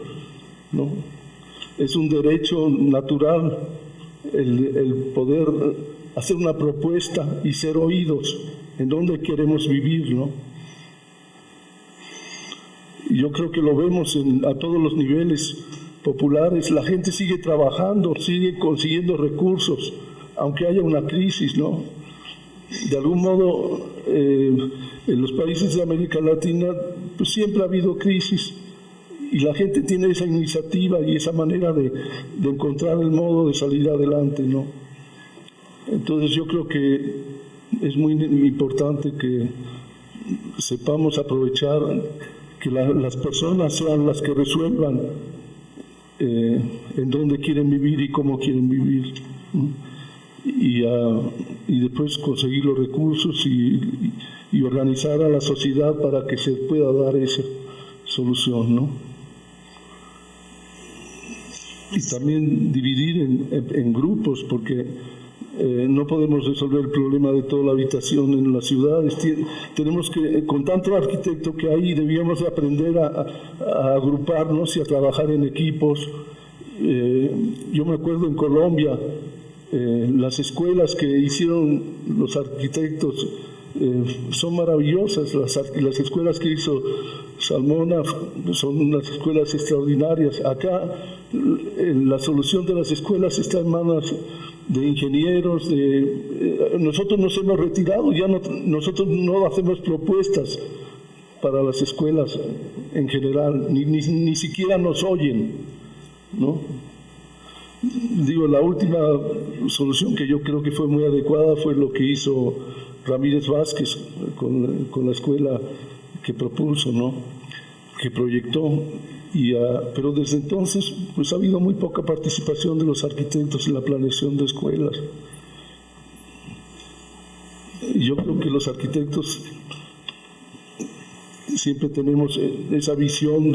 Speaker 4: ¿no? Es un derecho natural el poder hacer una propuesta y ser oídos en donde queremos vivir, ¿no? Yo creo que lo vemos a todos los niveles populares. La gente sigue trabajando, sigue consiguiendo recursos, aunque haya una crisis, ¿no? De algún modo, en los países de América Latina, pues siempre ha habido crisis y la gente tiene esa iniciativa y esa manera de encontrar el modo de salir adelante, ¿no? Entonces yo creo que es muy importante que sepamos aprovechar que las personas sean las que resuelvan en dónde quieren vivir y cómo quieren vivir, ¿no? Y después conseguir los recursos y organizar a la sociedad para que se pueda dar esa solución, ¿no? Y también dividir en grupos, porque no podemos resolver el problema de toda la habitación en las ciudades. Tenemos que, con tanto arquitecto que hay, debíamos de aprender a agruparnos y a trabajar en equipos. Yo me acuerdo en Colombia, las escuelas que hicieron los arquitectos son maravillosas. Las escuelas que hizo Salmona son unas escuelas extraordinarias. Acá la solución de las escuelas está en manos de ingenieros. Nosotros nos hemos retirado, nosotros no hacemos propuestas para las escuelas en general, ni siquiera nos oyen, ¿no? Digo, la última solución que yo creo que fue muy adecuada fue lo que hizo Ramírez Vázquez con la escuela que propuso, ¿no? Que proyectó. Pero desde entonces pues ha habido muy poca participación de los arquitectos en la planeación de escuelas. Y yo creo que los arquitectos siempre tenemos esa visión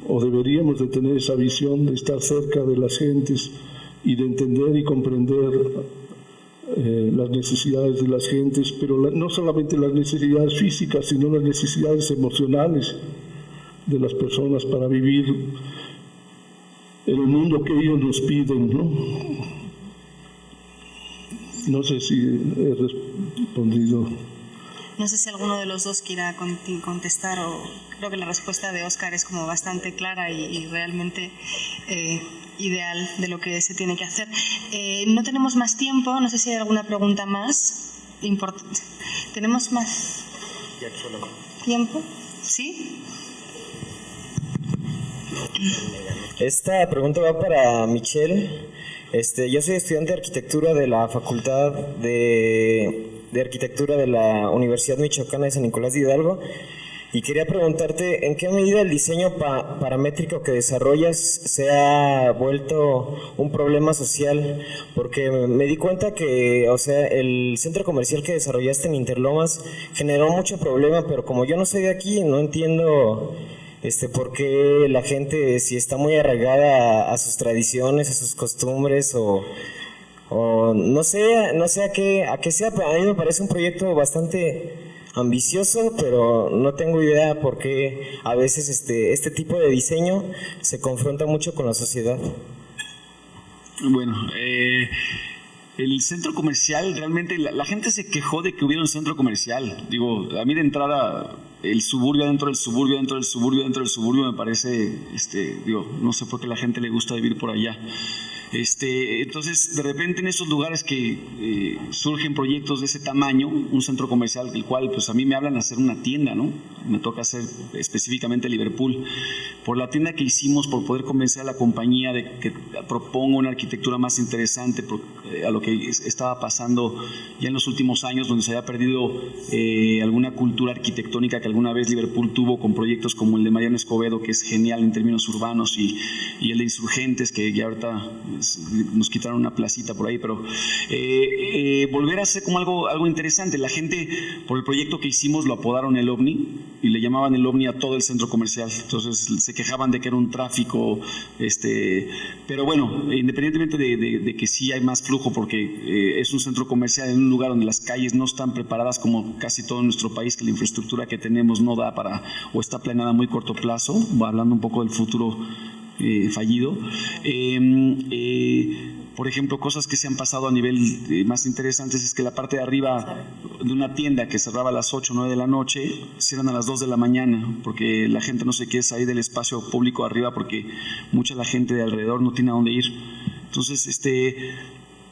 Speaker 4: o deberíamos de tener esa visión de estar cerca de las gentes y de entender y comprender las necesidades de las gentes, pero no solamente las necesidades físicas, sino las necesidades emocionales de las personas para vivir en el mundo que ellos nos piden, ¿no? No sé si he respondido.
Speaker 8: No sé si alguno de los dos quiera contestar, o creo que la respuesta de Óscar es como bastante clara y realmente ideal de lo que se tiene que hacer. No tenemos más tiempo, no sé si hay alguna pregunta más importante. ¿Tenemos más tiempo? ¿Sí?
Speaker 9: Esta pregunta va para Michelle. Yo soy estudiante de arquitectura de la Facultad de Arquitectura de la Universidad Michoacana de San Nicolás de Hidalgo y quería preguntarte en qué medida el diseño paramétrico que desarrollas se ha vuelto un problema social, porque me di cuenta que, o sea, el centro comercial que desarrollaste en Interlomas generó mucho problema, pero como yo no soy de aquí, no entiendo por qué la gente, si está muy arraigada a sus tradiciones, a sus costumbres o no sé a qué sea. A mí me parece un proyecto bastante ambicioso, pero no tengo idea por qué a veces este tipo de diseño se confronta mucho con la sociedad.
Speaker 5: Bueno, el centro comercial, realmente la gente se quejó de que hubiera un centro comercial. Digo, a mí de entrada, el suburbio dentro del suburbio, dentro del suburbio, dentro del suburbio, me parece, no sé por qué a la gente le gusta vivir por allá. Entonces, de repente en esos lugares que surgen proyectos de ese tamaño, un centro comercial, el cual pues a mí me hablan de hacer una tienda, ¿no? Me toca hacer específicamente Liverpool. Por la tienda que hicimos, por poder convencer a la compañía de que proponga una arquitectura más interesante a lo que estaba pasando ya en los últimos años, donde se había perdido alguna cultura arquitectónica que alguna vez Liverpool tuvo con proyectos como el de Mariano Escobedo, que es genial en términos urbanos, y el de Insurgentes, que ya ahorita nos quitaron una placita por ahí, pero volver a hacer como algo interesante. La gente, por el proyecto que hicimos, lo apodaron el OVNI y le llamaban el OVNI a todo el centro comercial. Entonces se quejaban de que era un tráfico, pero bueno, independientemente de que sí hay más flujo, porque es un centro comercial en un lugar donde las calles no están preparadas como casi todo nuestro país, que la infraestructura que tenemos no da para, o está planeada a muy corto plazo, hablando un poco del futuro fallido. Por ejemplo, cosas que se han pasado a nivel más interesantes es que la parte de arriba de una tienda que cerraba a las 8 o 9 de la noche, cierran a las 2 de la mañana, porque la gente no se quiere salir del espacio público arriba porque mucha la gente de alrededor no tiene a dónde ir. Entonces,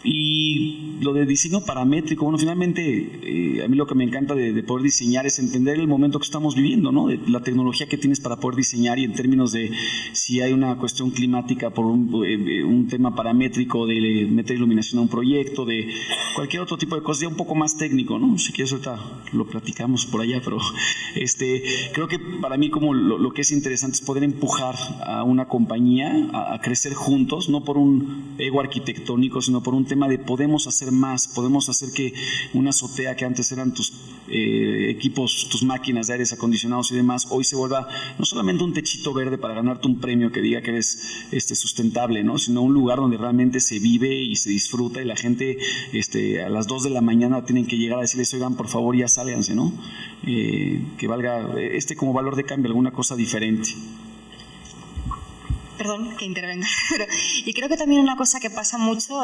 Speaker 5: y lo de diseño paramétrico, bueno, finalmente a mí lo que me encanta de poder diseñar es entender el momento que estamos viviendo, ¿no? De la tecnología que tienes para poder diseñar, y en términos de si hay una cuestión climática por un tema paramétrico, de meter iluminación a un proyecto, de cualquier otro tipo de cosas, ya un poco más técnico, ¿no? Si quieres ahorita lo platicamos por allá, pero creo que para mí como lo que es interesante es poder empujar a una compañía a crecer juntos, no por un ego arquitectónico, sino por un tema de podemos hacer más, podemos hacer que una azotea que antes eran tus equipos, tus máquinas de aires acondicionados y demás, hoy se vuelva no solamente un techito verde para ganarte un premio que diga que eres sustentable, ¿no? Sino un lugar donde realmente se vive y se disfruta, y la gente a las 2 de la mañana tienen que llegar a decirles, oigan, por favor ya sálganse, ¿no? Que valga como valor de cambio, alguna cosa diferente.
Speaker 8: Perdón que intervenga, y creo que también una cosa que pasa mucho,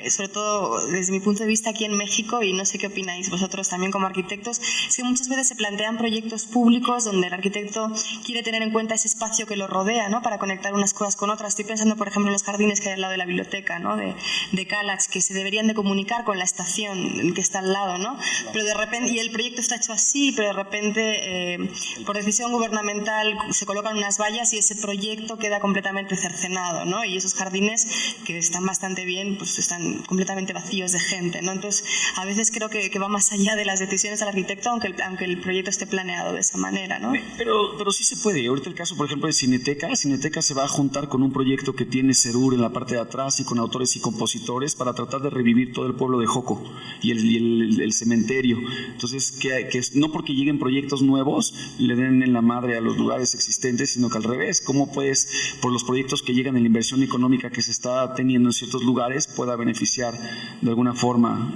Speaker 8: sobre todo desde mi punto de vista aquí en México, y no sé qué opináis vosotros también como arquitectos, es que muchas veces se plantean proyectos públicos donde el arquitecto quiere tener en cuenta ese espacio que lo rodea, ¿no? Para conectar unas cosas con otras. Estoy pensando, por ejemplo, en los jardines que hay al lado de la biblioteca, ¿no? de Calax, que se deberían de comunicar con la estación que está al lado, ¿no? Pero de repente, y el proyecto está hecho así, pero de repente, por decisión gubernamental, se colocan unas vallas y ese proyecto queda completamente cercenado, ¿no? Y esos jardines que están bastante bien, pues están completamente vacíos de gente, ¿no? Entonces, a veces creo que va más allá de las decisiones del arquitecto, aunque el proyecto esté planeado de esa manera, ¿no?
Speaker 5: Pero sí se puede. Ahorita el caso, por ejemplo, de Cineteca. Cineteca se va a juntar con un proyecto que tiene Serur en la parte de atrás y con autores y compositores para tratar de revivir todo el pueblo de Joco y el cementerio. Entonces, que no porque lleguen proyectos nuevos le den en la madre a los lugares existentes, sino que al revés, cómo puedes, por los proyectos que llegan en la inversión económica que se está teniendo en ciertos lugares, pueda beneficiar de alguna forma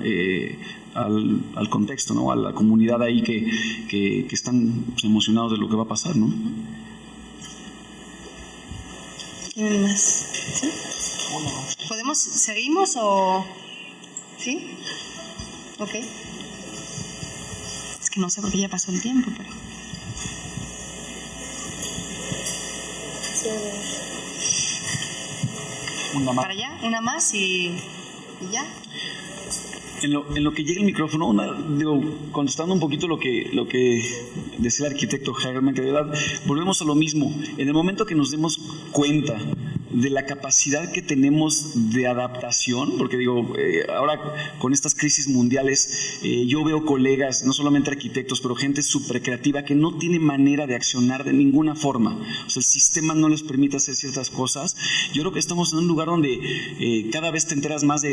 Speaker 5: al contexto, ¿no? A la comunidad ahí que están pues, emocionados de lo que va a pasar, ¿no?
Speaker 8: ¿Quién más? ¿Sí? ¿Seguimos o...? ¿Sí? Ok. Es que no sé por qué ya pasó el tiempo, pero... para allá, una más y ya.
Speaker 5: En lo que llega el micrófono, contestando un poquito lo que decía el arquitecto Hagerman, que de verdad volvemos a lo mismo. En el momento que nos demos cuenta de la capacidad que tenemos de adaptación, porque ahora con estas crisis mundiales, yo veo colegas, no solamente arquitectos, pero gente súper creativa que no tiene manera de accionar de ninguna forma. O sea, el sistema no les permite hacer ciertas cosas. Yo creo que estamos en un lugar donde cada vez te enteras más de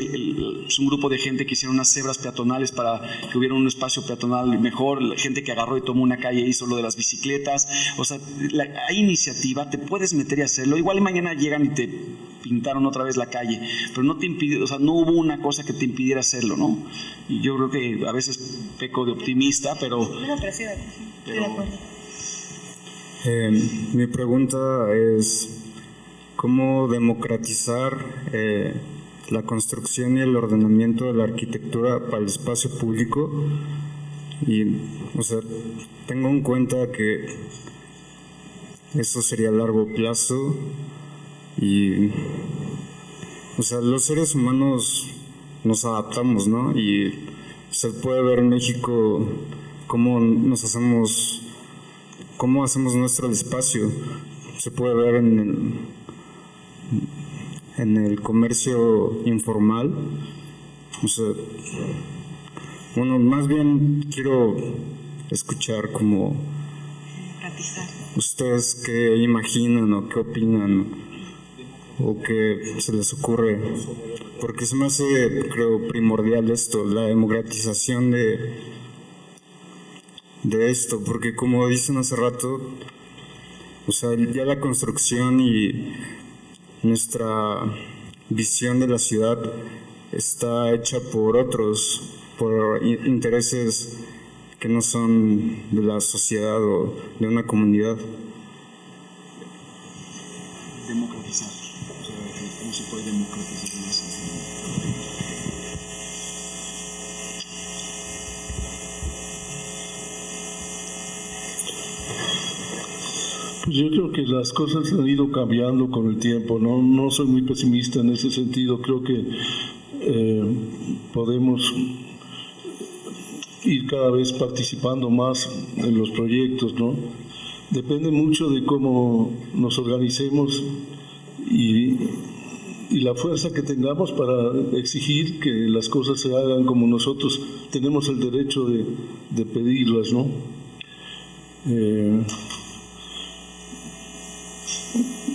Speaker 5: un grupo de gente que hicieron unas cebras peatonales para que hubiera un espacio peatonal mejor, gente que agarró y tomó una calle y hizo lo de las bicicletas. O sea, hay iniciativa, te puedes meter y hacerlo. Igual mañana llegan y te pintaron otra vez la calle, pero no te impide, o sea, no hubo una cosa que te impidiera hacerlo, ¿no? Y yo creo que a veces peco de optimista, pero...
Speaker 8: No, pero sí, estoy de acuerdo.
Speaker 9: Mi pregunta es, ¿cómo democratizar la construcción y el ordenamiento de la arquitectura para el espacio público? Y, o sea, tengo en cuenta que eso sería a largo plazo y, o sea, los seres humanos nos adaptamos, ¿no? Y se puede ver en México cómo hacemos nuestro espacio. Se puede ver en el comercio informal. O sea, bueno, más bien quiero escuchar como ustedes qué imaginan o qué opinan o qué se les ocurre, porque se me hace, creo, primordial esto, la democratización de esto, porque como dicen hace rato, o sea, ya la construcción y nuestra visión de la ciudad está hecha por otros, por intereses que no son de la sociedad o de una comunidad.
Speaker 5: Democratizar, o sea, ¿cómo se puede democratizar más?
Speaker 4: Pues yo creo que las cosas han ido cambiando con el tiempo, no soy muy pesimista en ese sentido, creo que podemos ir cada vez participando más en los proyectos, ¿no? Depende mucho de cómo nos organicemos y la fuerza que tengamos para exigir que las cosas se hagan como nosotros tenemos el derecho de pedirlas, ¿no?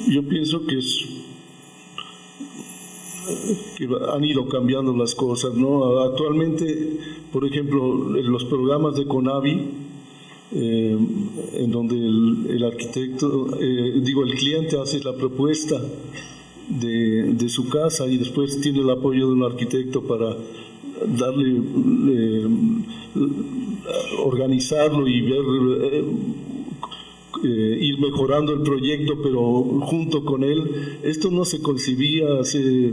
Speaker 4: Yo pienso que han ido cambiando las cosas, ¿no? Actualmente, por ejemplo, en los programas de CONAVI, en donde el arquitecto, el cliente hace la propuesta de su casa y después tiene el apoyo de un arquitecto para darle, organizarlo y ver, ir mejorando el proyecto, pero junto con él. Esto no se concebía hace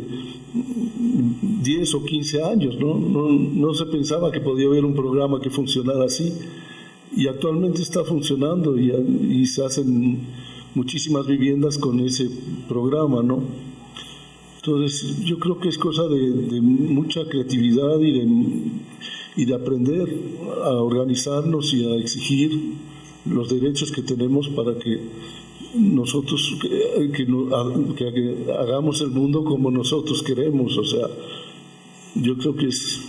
Speaker 4: 10 o 15 años, no se pensaba que podía haber un programa que funcionara así, y actualmente está funcionando y se hacen muchísimas viviendas con ese programa, ¿no? Entonces yo creo que es cosa de mucha creatividad y de aprender a organizarnos y a exigir los derechos que tenemos para que nosotros que hagamos el mundo como nosotros queremos. O sea, yo creo que es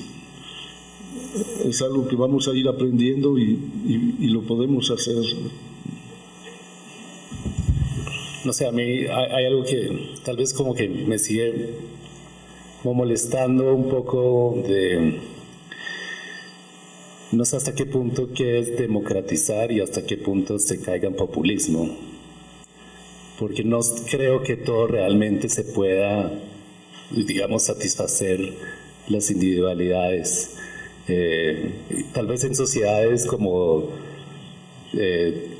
Speaker 4: algo que vamos a ir aprendiendo y lo podemos hacer.
Speaker 3: No sé, a mí hay algo que tal vez como que me sigue como molestando un poco de... No sé hasta qué punto qué es democratizar y hasta qué punto se caiga en populismo. Porque no creo que todo realmente se pueda, digamos, satisfacer las individualidades. Tal vez en sociedades como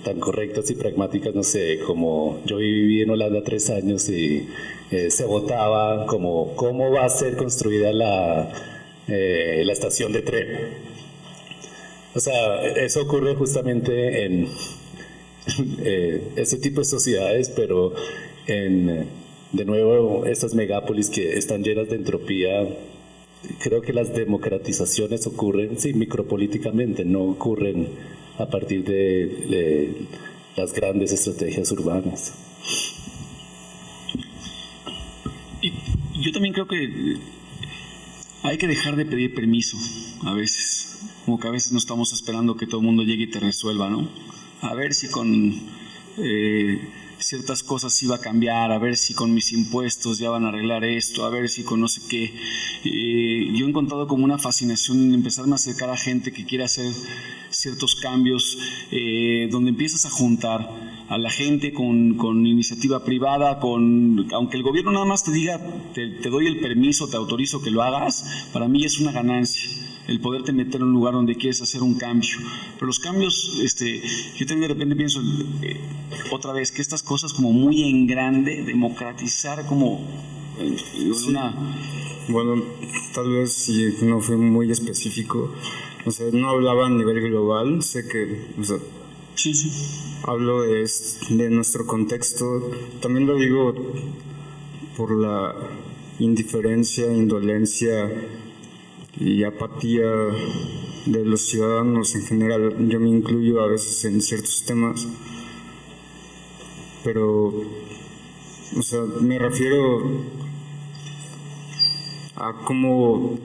Speaker 3: tan correctas y pragmáticas, no sé, como yo viví en Holanda 3 años y se votaba como cómo va a ser construida la estación de tren. O sea, eso ocurre justamente en ese tipo de sociedades, pero en de nuevo, estas megápolis que están llenas de entropía, creo que las democratizaciones ocurren, sí, micropolíticamente, no ocurren a partir de las grandes estrategias urbanas.
Speaker 5: Y yo también creo que hay que dejar de pedir permiso a veces, como que a veces no estamos esperando que todo el mundo llegue y te resuelva, ¿no? A ver si con ciertas cosas sí va a cambiar, a ver si con mis impuestos ya van a arreglar esto, a ver si con no sé qué. Yo he encontrado como una fascinación en empezarme a acercar a gente que quiere hacer ciertos cambios, donde empiezas a juntar a la gente con iniciativa privada, aunque el gobierno nada más te diga, te doy el permiso, te autorizo que lo hagas, para mí es una ganancia el poderte meter en un lugar donde quieres hacer un cambio. Pero los cambios, yo también de repente pienso otra vez que estas cosas como muy en grande, democratizar como una...
Speaker 10: Bueno, tal vez si no fue muy específico, o sea, no hablaba a nivel global, sé que, o sea,
Speaker 5: sí.
Speaker 10: Hablo de nuestro contexto, también lo digo por la indiferencia, indolencia y apatía de los ciudadanos en general. Yo me incluyo a veces en ciertos temas, pero, o sea, me refiero a cómo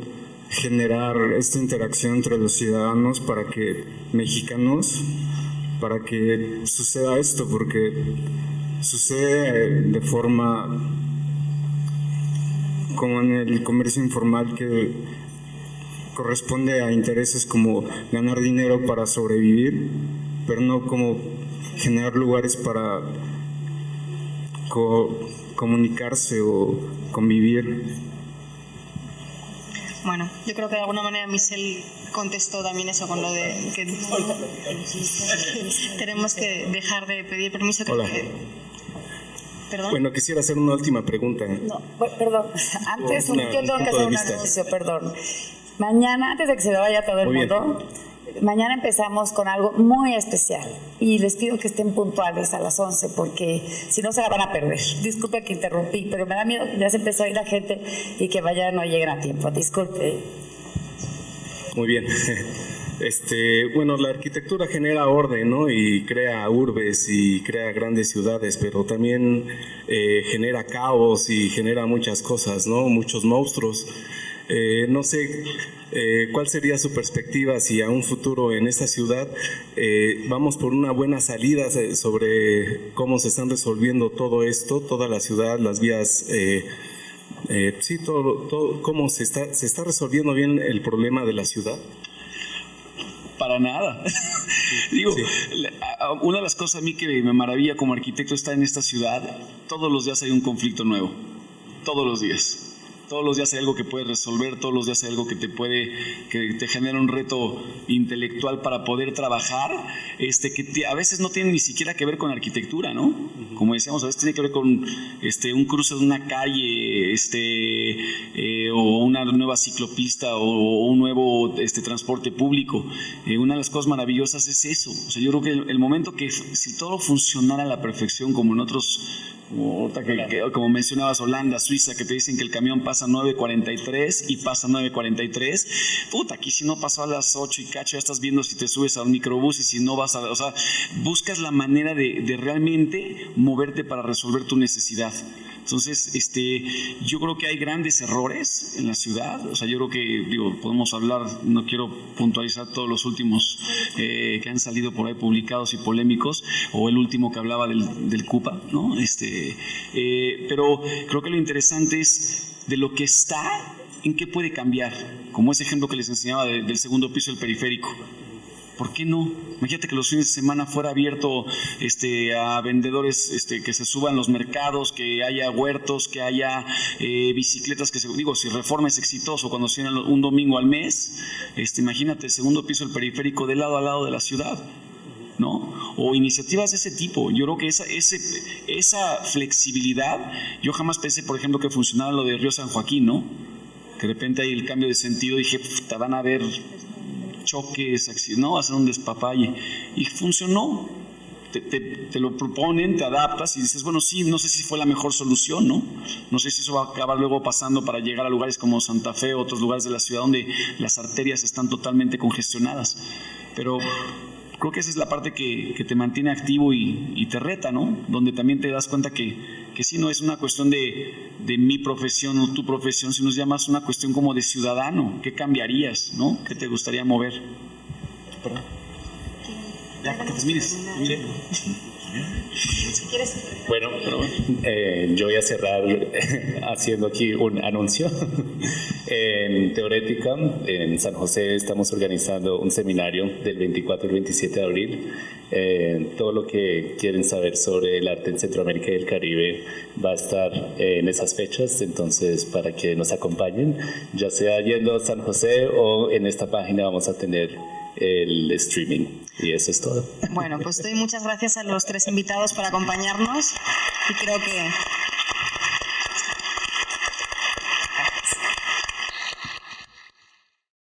Speaker 10: generar esta interacción entre los ciudadanos mexicanos para que suceda esto, porque sucede de forma como en el comercio informal, que corresponde a intereses como ganar dinero para sobrevivir, pero no como generar lugares para comunicarse o convivir.
Speaker 8: Bueno, yo creo que de alguna manera Michelle contestó también eso con lo de que tenemos que dejar de pedir permiso.
Speaker 11: Hola.
Speaker 8: ¿Perdón?
Speaker 11: Bueno, quisiera hacer una última pregunta.
Speaker 12: No, perdón, antes yo tengo que hacer un anuncio, perdón. Mañana, antes de que se vaya todo el mundo, mañana empezamos con algo muy especial y les pido que estén puntuales a las 11 porque si no se la van a perder. Disculpe que interrumpí, pero me da miedo que ya se empezó a ir la gente y que vaya no lleguen a tiempo. Disculpe.
Speaker 11: Muy bien. Bueno, la arquitectura genera orden, ¿no? Y crea urbes y crea grandes ciudades, pero también genera caos y genera muchas cosas, ¿no? Muchos monstruos. No sé cuál sería su perspectiva si a un futuro en esta ciudad vamos por una buena salida sobre cómo se están resolviendo todo esto, toda la ciudad, las vías, sí, todo cómo se está resolviendo bien el problema de la ciudad.
Speaker 5: Para nada. Digo, sí. Una de las cosas a mí que me maravilla como arquitecto está en esta ciudad, todos los días hay un conflicto nuevo, todos los días. Todos los días hay algo que puedes resolver, todos los días hay algo que te genera un reto intelectual para poder trabajar, que a veces no tiene ni siquiera que ver con arquitectura, ¿no? Como decíamos, a veces tiene que ver con un cruce de una calle, o una nueva ciclopista, o un nuevo transporte público. Una de las cosas maravillosas es eso. O sea, yo creo que el momento que si todo funcionara a la perfección, como en otros, como mencionabas, Holanda, Suiza, que te dicen que el camión pasa 9:43 y pasa 9:43, puta, aquí si no pasó a las 8 y cacho ya estás viendo si te subes a un microbús y si no vas a, o sea, buscas la manera de realmente moverte para resolver tu necesidad. Entonces, yo creo que hay grandes errores en la ciudad. O sea, yo creo que, podemos hablar, no quiero puntualizar todos los últimos que han salido por ahí publicados y polémicos, o el último que hablaba del CUPA, ¿no? Pero creo que lo interesante es de lo que está, en qué puede cambiar, como ese ejemplo que les enseñaba del segundo piso del periférico. ¿Por qué no? Imagínate que los fines de semana fuera abierto a vendedores que se suban los mercados, que haya huertos, que haya bicicletas, si Reforma es exitoso, cuando se un domingo al mes, imagínate el segundo piso del periférico de lado a lado de la ciudad, ¿no? O iniciativas de ese tipo. Yo creo que esa flexibilidad, yo jamás pensé, por ejemplo, que funcionara lo de Río San Joaquín, ¿no? Que de repente hay el cambio de sentido, dije, te van a ver choques, ¿no? Hacer un despapalle. Y funcionó. te lo proponen, te adaptas y dices, bueno, sí, no sé si fue la mejor solución, ¿no? No sé si eso va a acabar luego pasando para llegar a lugares como Santa Fe o otros lugares de la ciudad donde las arterias están totalmente congestionadas. Pero creo que esa es la parte que te mantiene activo y te reta, ¿no? Donde también te das cuenta que sí, no es una cuestión de mi profesión o tu profesión, sino es ya más una cuestión como de ciudadano. ¿Qué cambiarías, no? ¿Qué te gustaría mover? Perdón. Ya, que te mires.
Speaker 8: Si quieres.
Speaker 3: Bueno, yo voy a cerrar haciendo aquí un anuncio. En Teorética, en San José, estamos organizando un seminario del 24 al 27 de abril. Todo lo que quieren saber sobre el arte en Centroamérica y el Caribe va a estar en esas fechas, entonces para que nos acompañen, ya sea yendo a San José o en esta página vamos a tener el streaming. Y eso es todo.
Speaker 8: Bueno, pues doy muchas gracias a los tres invitados por acompañarnos y creo que